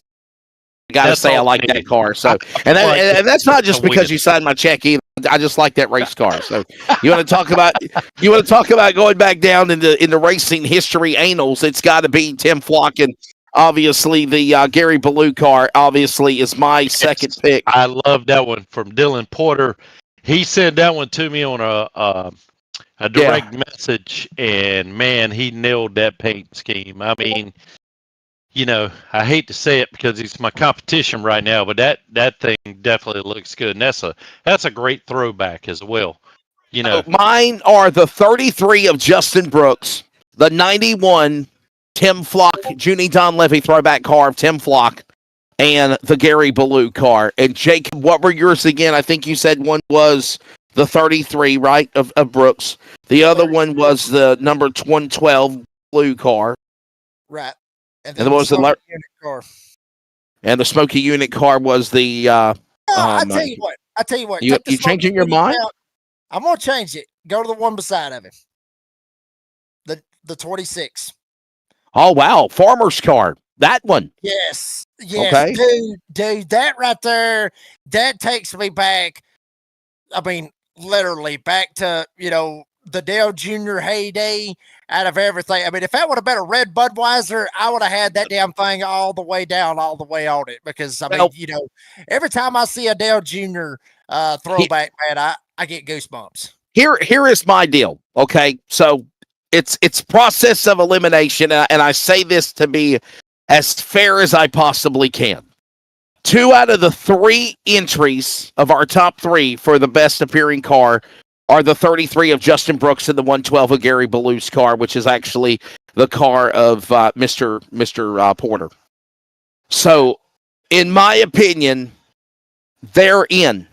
I gotta say, I like that car. So, and that's not just because you signed my check either. I just like that race car. So, you want to talk about going back down into racing history annals? It's got to be Tim Flock, and obviously the Gary Ballou car. Obviously, is my second pick. I love that one from Dylan Porter. He sent that one to me on a direct message, and man, he nailed that paint scheme. I mean, I hate to say it because he's my competition right now, but that thing definitely looks good, and that's a great throwback as well. You know, mine are the 33 of Justin Brooks, the 91 Tim Flock, Junie Donlevy throwback car of Tim Flock, and the Gary Ballou car. And Jacob, what were yours again? I think you said one was the 33, right, of Brooks. The other one was the number 112 blue car. Right. And then what was the unit car. And the Smoky Unit car was the. I tell you what. You changing your mind? Out. I'm gonna change it. Go to the one beside of it. The 26. Oh wow, Farmer's car. That one. Yes. Okay. Dude, that right there, that takes me back. I mean, literally back to, the Dale Jr. heyday out of everything. I mean, if that would have been a red Budweiser, I would have had that damn thing all the way down, all the way on it. Because, every time I see a Dale Jr. Throwback, man, I get goosebumps. Here is my deal. Okay. So it's process of elimination. And I say this to be as fair as I possibly can. 2 out of the 3 entries of our top 3 for the best appearing car are the 33 of Justin Brooks and the 112 of Gary Ballou's car, which is actually the car of Mr. Porter. So, in my opinion, they're in.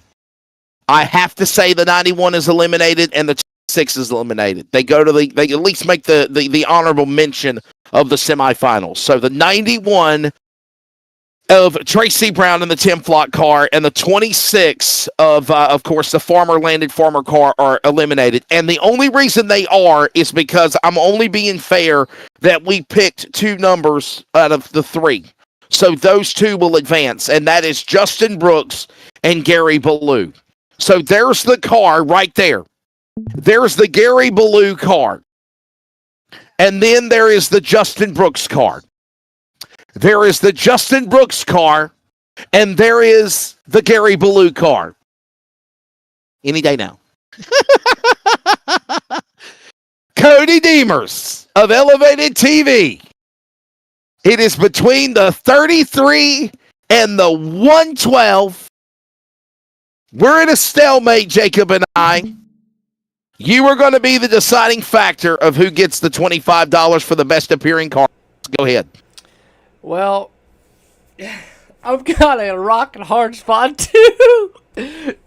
I have to say the 91 is eliminated and the 6 is eliminated. They go to they at least make the honorable mention of the semifinals. So the 91 of Tracy Brown in the Tim Flock car and the 26 of course, the Farmer car are eliminated. And the only reason they are is because I'm only being fair that we picked 2 numbers out of the 3. So those 2 will advance, and that is Justin Brooks and Gary Ballou. So there's the car right there. There's the Gary Ballou car. And then there is the Justin Brooks car. There is the Justin Brooks car, and there is the Gary Ballou car. Any day now. Cody Deemers of Elevated TV. It is between the 33 and the 112. We're in a stalemate, Jacob and I. You are going to be the deciding factor of who gets the $25 for the best appearing car. Go ahead. Well, I'm kind of in a rock and hard spot too,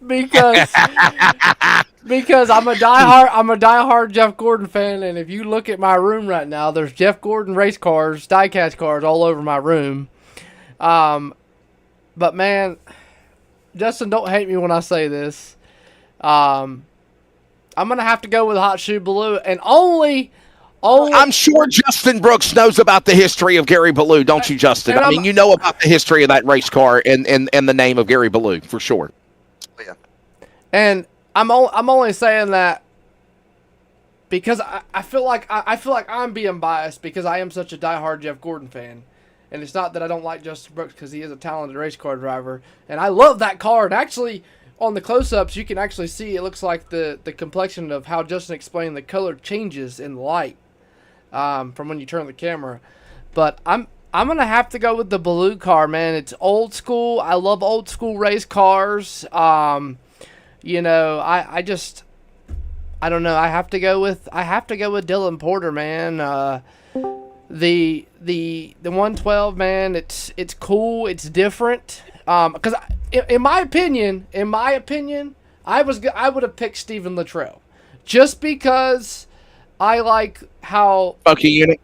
because I'm a diehard Jeff Gordon fan, and if you look at my room right now, there's Jeff Gordon race cars, diecast cars all over my room. But man, Justin, don't hate me when I say this. I'm gonna have to go with Hot Shoe Ballou, and only. I'm sure Justin Brooks knows about the history of Gary Ballou, don't you, Justin? I mean, you know about the history of that race car and the name of Gary Ballou for sure. Yeah. And I'm only saying that because I feel like I'm being biased because I am such a diehard Jeff Gordon fan, and it's not that I don't like Justin Brooks because he is a talented race car driver, and I love that car. And actually, on the close-ups, you can actually see it looks like the complexion of how Justin explained the color changes in light. From when you turn the camera. But I'm gonna have to go with the Ballou car, man. It's old school. I love old school race cars. I don't know. I have to go with Dylan Porter, man. The 112, man, it's cool, it's different. Because in my opinion, I would have picked Stephen Luttrell just because I like how Smoky Unit.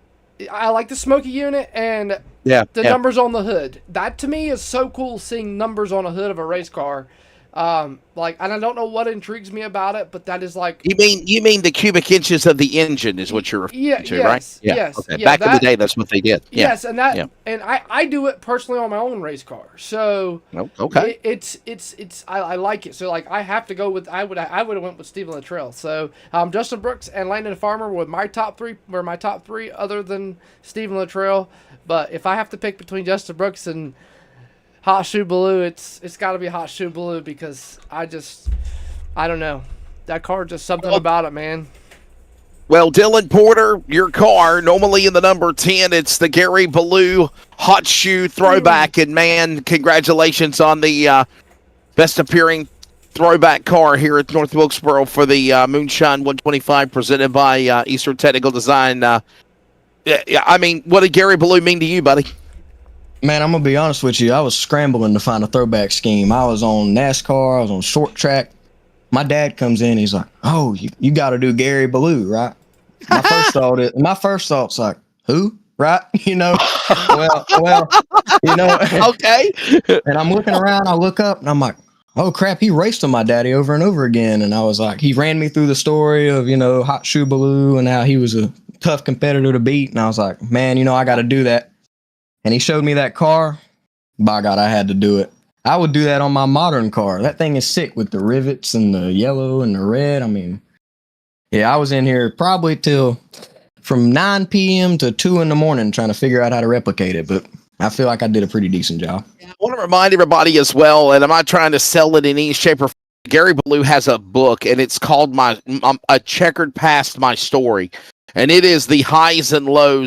I like the Smoky Unit and the numbers on the hood. That to me is so cool, seeing numbers on a hood of a race car. And I don't know what intrigues me about it, but that is like you mean the cubic inches of the engine is what you're referring to, right? Yeah. Yes. Okay. Yeah, Back in the day, that's what they did. Yes, and I do it personally on my own race car. So okay, I like it. So I have to go with I would have went with Stephen Luttrell. So Justin Brooks and Landon Farmer were my top three other than Stephen Luttrell. But if I have to pick between Justin Brooks and Hot Shoe Ballou, it's got to be Hot Shoe Ballou because I don't know. That car, just something about it, man. Well, Dylan Porter, your car, normally in the number 10, it's the Gary Ballou Hot Shoe throwback. And, man, congratulations on the best appearing throwback car here at North Wilkesboro for the Moonshine 125 presented by Eastern Technical Design. Yeah, I mean, what did Gary Ballou mean to you, buddy? Man, I'm going to be honest with you. I was scrambling to find a throwback scheme. I was on NASCAR. I was on short track. My dad comes in. He's like, oh, you got to do Gary Ballou, right? My first thought's like, who? Right? Well, Okay. And I'm looking around. I look up and I'm like, oh, crap. He raced with my daddy over and over again. And I was like, he ran me through the story of, Hot Shoe Ballou and how he was a tough competitor to beat. And I was like, man, I got to do that. And he showed me that car. By God, I had to do it. I would do that on my modern car. That thing is sick with the rivets and the yellow and the red. I mean, yeah, I was in here probably till from 9 p.m. to 2 in the morning trying to figure out how to replicate it. But I feel like I did a pretty decent job. I want to remind everybody as well, and I'm not trying to sell it in any shape or form. Gary Ballou has a book, and it's called A Checkered Past, My Story. And it is the highs and lows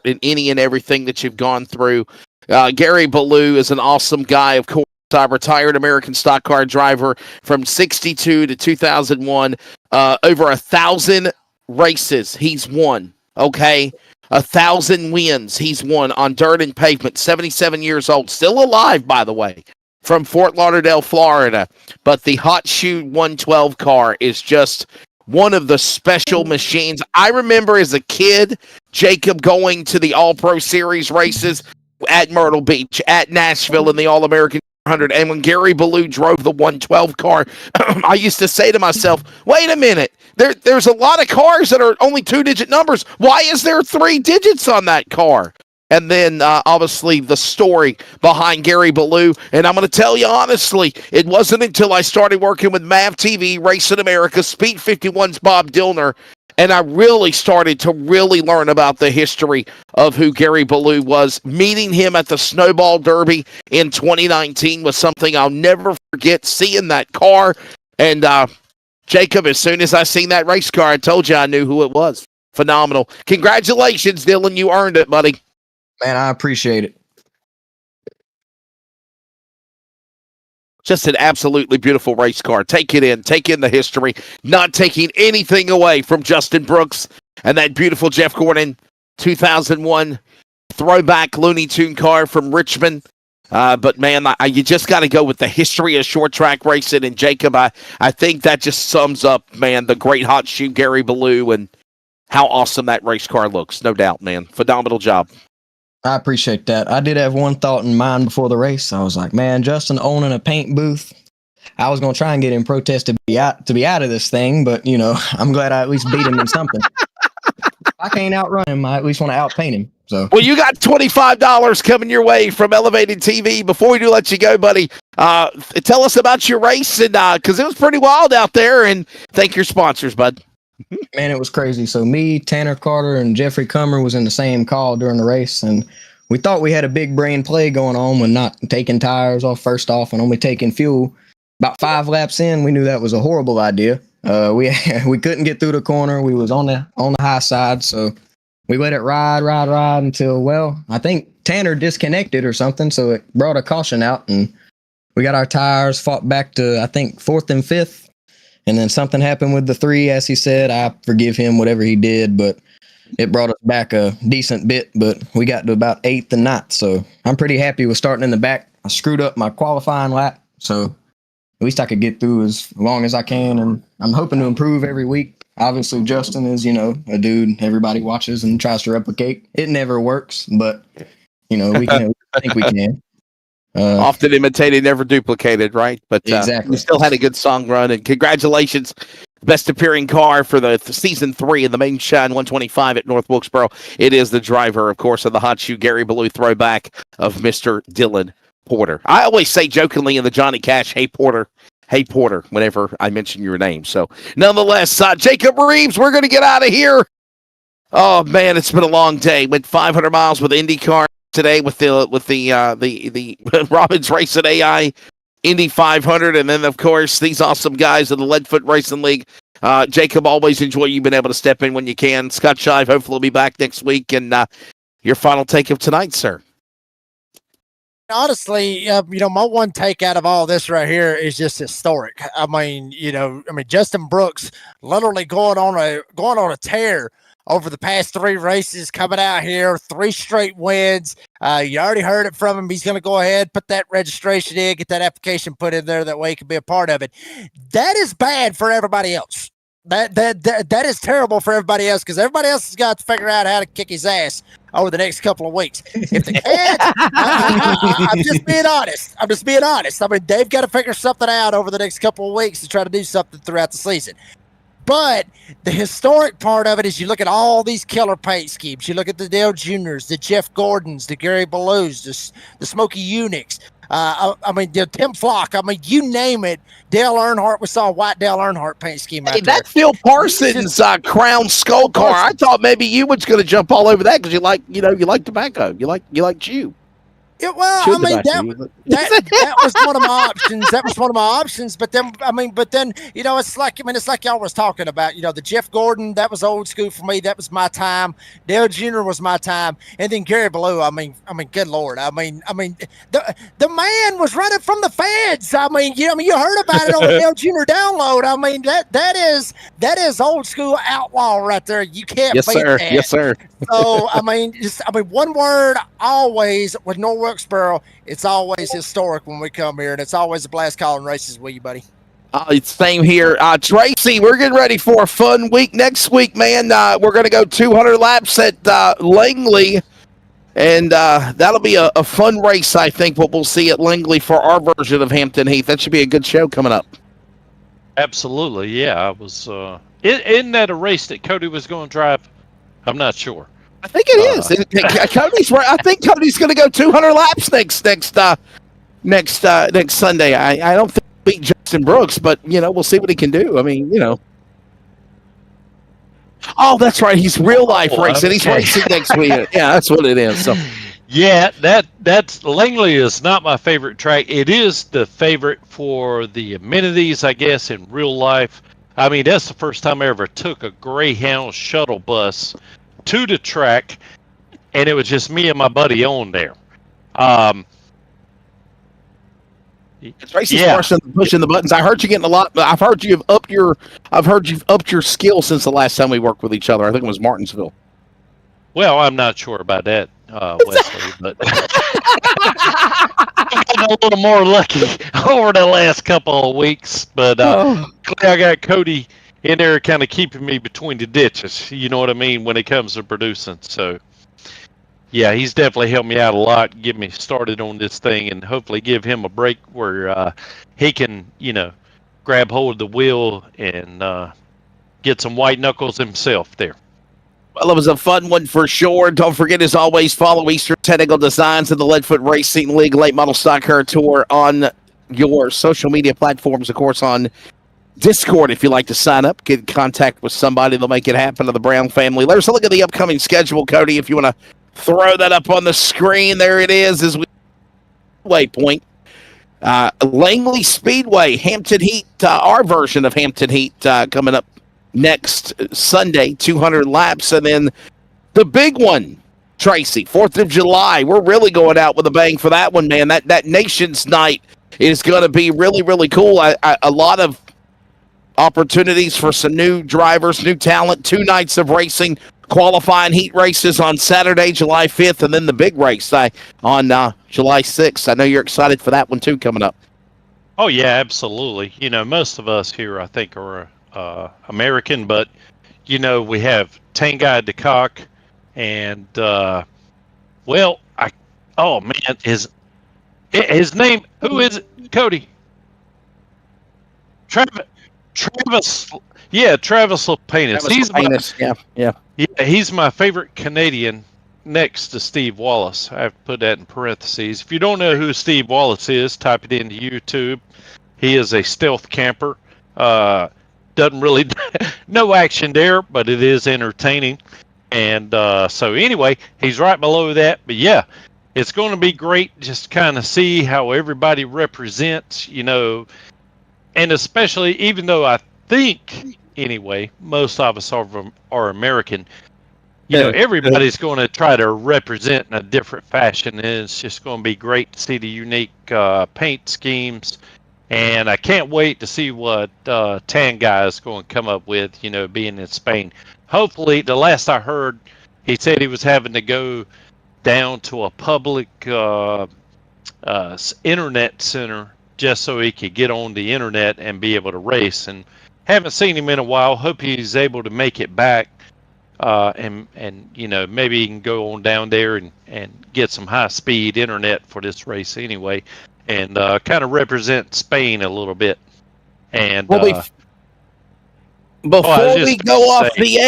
in any and everything that you've gone through. Gary Ballou is an awesome guy, of course. A retired American stock car driver from 62 to 2001. Over 1,000 races he's won. Okay, 1,000 wins he's won on dirt and pavement. 77 years old, still alive, by the way, from Fort Lauderdale, Florida. But the Hot Shoe 112 car is just one of the special machines. I remember as a kid, Jacob going to the All-Pro Series races at Myrtle Beach, at Nashville in the All-American 100. And when Gary Ballou drove the 112 car, I used to say to myself, wait a minute, there's a lot of cars that are only 2-digit numbers. Why is there 3 digits on that car? And then, obviously, the story behind Gary Ballou. And I'm going to tell you honestly, it wasn't until I started working with MAV TV, Racing America, Speed 51's Bob Dillner, and I really started to learn about the history of who Gary Ballou was. Meeting him at the Snowball Derby in 2019 was something I'll never forget, seeing that car. And, Jacob, as soon as I seen that race car, I told you I knew who it was. Phenomenal. Congratulations, Dylan. You earned it, buddy. Man, I appreciate it. Just an absolutely beautiful race car. Take in the history, not taking anything away from Justin Brooks and that beautiful Jeff Gordon 2001 throwback Looney Tune car from Richmond. But man, you just got to go with the history of short track racing. And Jacob, I think that just sums up, man, the great hot shoe Gary Ballou and how awesome that race car looks. No doubt, man. Phenomenal job. I appreciate that. I did have one thought in mind before the race. I was like, man, Justin owning a paint booth. I was going to try and get him protest to be out of this thing, but I'm glad I at least beat him in something. If I can't outrun him, I at least want to outpaint him. So, well, you got $25 coming your way from Elevated TV. Before we do let you go, buddy, tell us about your race, and because it was pretty wild out there. And thank your sponsors, bud. Man, it was crazy. So me, Tanner Carter, and Jeffrey Comer was in the same call during the race, and we thought we had a big brain play going on with not taking tires off first off and only taking fuel. About 5 laps in, we knew that was a horrible idea. We couldn't get through the corner. We was on the high side, so we let it ride until, well, I think Tanner disconnected or something, so it brought a caution out, and we got our tires, fought back to, I think, 4th and 5th. And then something happened with the 3, as he said. I forgive him, whatever he did, but it brought us back a decent bit. But we got to about 8th and 9th, so I'm pretty happy with starting in the back. I screwed up my qualifying lap, so at least I could get through as long as I can, and I'm hoping to improve every week. Obviously, Justin is, a dude everybody watches and tries to replicate. It never works, but, we can. I think we can. Often imitated, never duplicated, right? But exactly. We still had a good song run, and congratulations. Best appearing car for the season 3 of the Moonshine 125 at North Wilkesboro. It is the driver, of course, of the hot shoe Gary Ballou throwback of Mr. Dylan Porter. I always say jokingly in the Johnny Cash, hey Porter, whenever I mention your name. So nonetheless, Jacob Reeves, we're going to get out of here. Oh man, it's been a long day. Went 500 miles with IndyCar today with the Robbins Racing AI Indy 500, and then of course these awesome guys in the Leadfoot Racing League. Jacob, always enjoy you being able to step in when you can. Scott Shive hopefully will be back next week, and your final take of tonight, sir. honestly, my one take out of all this right here is just historic. Justin Brooks literally going on a tear over the past 3 races, coming out here, 3 straight wins. You already heard it from him. He's going to go ahead, put that registration in, get that application put in there. That way he can be a part of it. That is bad for everybody else. That is terrible for everybody else, because everybody else has got to figure out how to kick his ass over the next couple of weeks. If they can't, I'm just being honest. I mean, they've got to figure something out over the next couple of weeks to try to do something throughout the season. But the historic part of it is you look at all these killer paint schemes. You look at the Dale Juniors, the Jeff Gordons, the Gary Bellews, the Smokey Unix. The Tim Flock. You name it. Dale Earnhardt. We saw a white Dale Earnhardt paint scheme out there. That Phil Parsons Crown Skull car. I thought maybe you was going to jump all over that because you like tobacco. You like chew. Yeah, well, that was one of my options. That was one of my options. But then, it's like y'all was talking about. The Jeff Gordon, that was old school for me. That was my time. Dale Jr. was my time, and then Gary Bellew. Good Lord. The man was running from the feds. You heard about it on the Dale Jr. download. That is old school outlaw right there. You can't beat that. Yes, sir. So one word always with North Wilkesboro, it's always historic when we come here, and it's always a blast calling races with you, buddy. It's same here. Tracy, we're getting ready for a fun week next week, man. We're going to go 200 laps at Langley, and that'll be a fun race, I think, what we'll see at Langley for our version of Hampton Heath. That should be a good show coming up. Absolutely, yeah. I was. Isn't that a race that Cody was going to drive? I'm not sure. I think it is. Cody's right. I think Cody's going to go 200 laps next Sunday. I don't think he'll beat Justin Brooks, but we'll see what he can do. Oh, that's right. He's real life racing. He's racing next week. Yeah, that's what it is. So. Yeah, that's Langley is not my favorite track. It is the favorite for the amenities, I guess, in real life. That's the first time I ever took a Greyhound shuttle bus to the track, and it was just me and my buddy on there. Tracy's pushing the buttons. I heard you getting a lot. I've heard you've upped your skill since the last time we worked with each other. I think it was Martinsville. Well, I'm not sure about that, Wesley, but I've been a little more lucky over the last couple of weeks. But I got Cody in there kind of keeping me between the ditches, you know what I mean, when it comes to producing. So, yeah, he's definitely helped me out a lot, get me started on this thing, and hopefully give him a break where he can, grab hold of the wheel and get some white knuckles himself there. Well, it was a fun one for sure. Don't forget, as always, follow Eastern Technical Designs and the Leadfoot Racing League Late Model Stock Car Tour on your social media platforms, of course, on Discord. If you'd like to sign up, get in contact with somebody, they'll make it happen to the Brown family. Let's look at the upcoming schedule, Cody, if you want to throw that up on the screen. There it is, as we waypoint. Langley Speedway, Hampton Heat, our version of Hampton Heat coming up next Sunday, 200 laps. And then the big one, Tracy, 4th of July. We're really going out with a bang for that one, man. That Nations Night is going to be really, really cool. A lot of opportunities for some new drivers, new talent, 2 nights of racing, qualifying heat races on Saturday, July 5th, and then the big race on July 6th. I know you're excited for that one, too, coming up. Oh, yeah, absolutely. most of us here, I think, are American, but, we have Tanguy DeCock, and, his name, who is it, Cody? Travis Lapinus. He's my favorite Canadian next to Steve Wallace. I have to put that in parentheses. If you don't know who Steve Wallace is, type it into YouTube. He is a stealth camper. Doesn't really no action there, but it is entertaining. And so anyway, he's right below that. But yeah, it's going to be great just kind of see how everybody represents, and especially, even though I think, anyway, most of us are American, everybody's going to try to represent in a different fashion. And it's just going to be great to see the unique paint schemes. And I can't wait to see what Tan Guy is going to come up with, being in Spain. Hopefully, the last I heard, he said he was having to go down to a public internet center just so he could get on the internet and be able to race. And haven't seen him in a while. Hope he's able to make it back. And maybe he can go on down there and get some high-speed internet for this race anyway. And kind of represent Spain a little bit. And before we go off the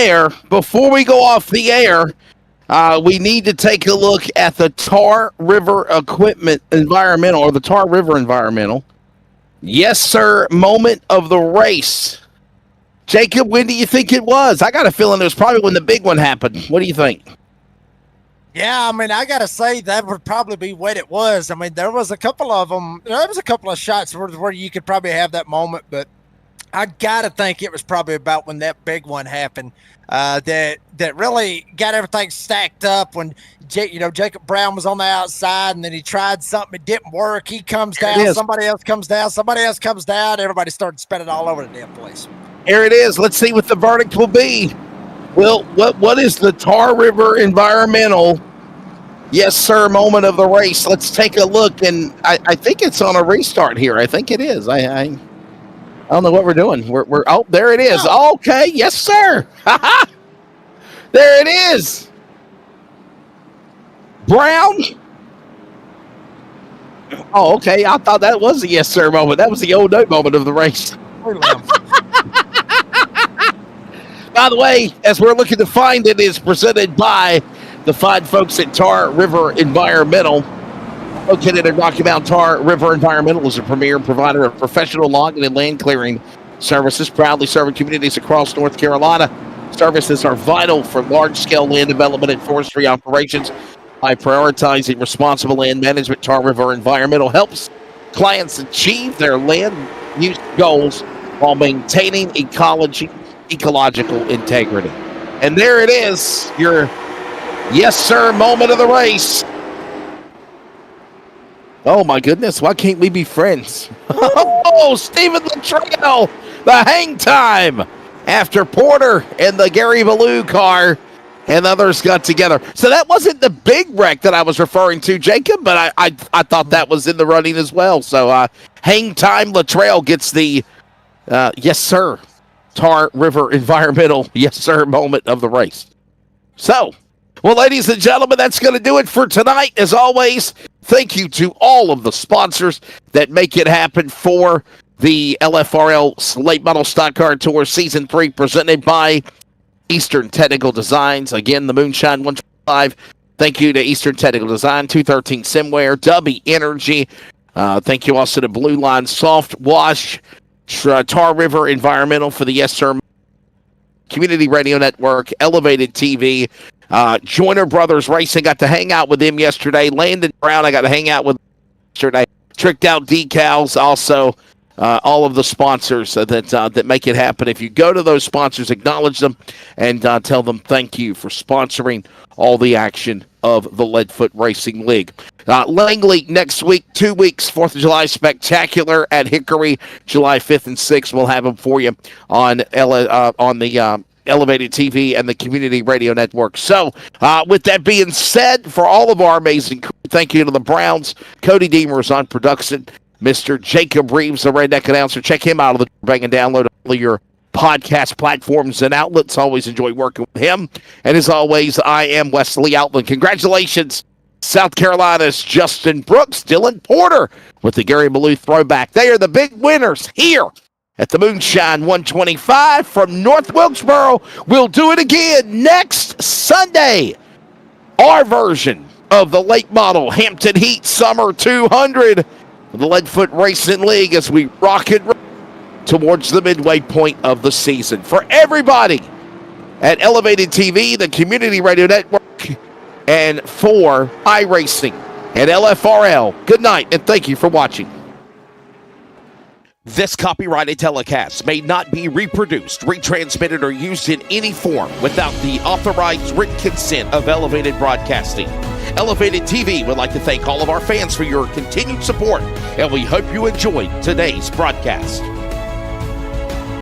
air, we need to take a look at the Tar River Environmental. Yes, sir, moment of the race. Jacob, when do you think it was? I got a feeling it was probably when the big one happened. What do you think? Yeah, I mean, I got to say that would probably be when it was. I mean, there was a couple of them. There was a couple of shots where you could probably have that moment, but I got to think it was probably about when that big one happened that really got everything stacked up when, Jacob Brown was on the outside and then he tried something. It didn't work. He comes down. Somebody else comes down. Somebody else comes down. Everybody started spinning all over the damn place. Here it is. Let's see what the verdict will be. Well, what is the Tar River Environmental yes, sir moment of the race? Let's take a look, and I think it's on a restart here. I think it is. I don't know what we're doing. We're oh, there it is. Oh. Okay, yes, sir. There it is. Brown. Oh, okay. I thought that was a yes, sir moment. That was the old note moment of the race. By the way, as we're looking to find it, is presented by the fine folks at Tar River Environmental. Located in Rocky Mount, Tar River Environmental is a premier provider of professional logging and land clearing services, proudly serving communities across North Carolina. Services are vital for large-scale land development and forestry operations. By prioritizing responsible land management, Tar River Environmental helps clients achieve their land use goals while maintaining ecological integrity. And there it is, your yes, sir moment of the race. Oh, my goodness. Why can't we be friends? Oh, Stephen Luttrell, the hang time after Porter and the Gary Ballou car and others got together. So that wasn't the big wreck that I was referring to, Jacob, but I thought that was in the running as well. So hang time Luttrell gets the yes, sir, Tar River Environmental yes, sir moment of the race. So, well, ladies and gentlemen, that's going to do it for tonight. As always, thank you to all of the sponsors that make it happen for the LFRL Late Model Stock Car Tour Season 3 presented by Eastern Technical Designs. Again, the Moonshine 125. Thank you to Eastern Technical Design, 213 Simware, Dubby Energy. Thank you also to Blue Line Soft Wash, Tar River Environmental for the Yes Sir Community Radio Network, Elevated TV, Joyner Brothers Racing. Got to hang out with them yesterday. Landon Brown, I got to hang out with yesterday. Tricked Out Decals, also all of the sponsors that make it happen. If you go to those sponsors, acknowledge them and tell them thank you for sponsoring all the action of the Leadfoot Racing League. Langley next week, 2 weeks, 4th of July Spectacular at Hickory, July 5th and 6th. We'll have them for you on the Elevated TV and the Community Radio Network. So, with that being said, for all of our amazing crew, thank you to the Browns. Cody Deemer is on production. Mr. Jacob Reeves, the Redneck Announcer. Check him out on the Bang and download all of your podcast platforms and outlets. Always enjoy working with him. And as always, I am Wesley Outland. Congratulations, South Carolina's Justin Brooks, Dylan Porter with the Gary Ballou throwback. They are the big winners here at the Moonshine 125 from North Wilkesboro. We'll do it again next Sunday. Our version of the late model Hampton Heat Summer 200. The Leadfoot Racing League as we rock and roll towards the midway point of the season. For everybody at Elevated TV, the Community Radio Network, and for Iracing and LFRL, good night and thank you for watching. This copyrighted telecast may not be reproduced, retransmitted, or used in any form without the authorized written consent of Elevated Broadcasting. Elevated TV would like to thank all of our fans for your continued support, and we hope you enjoyed today's broadcast.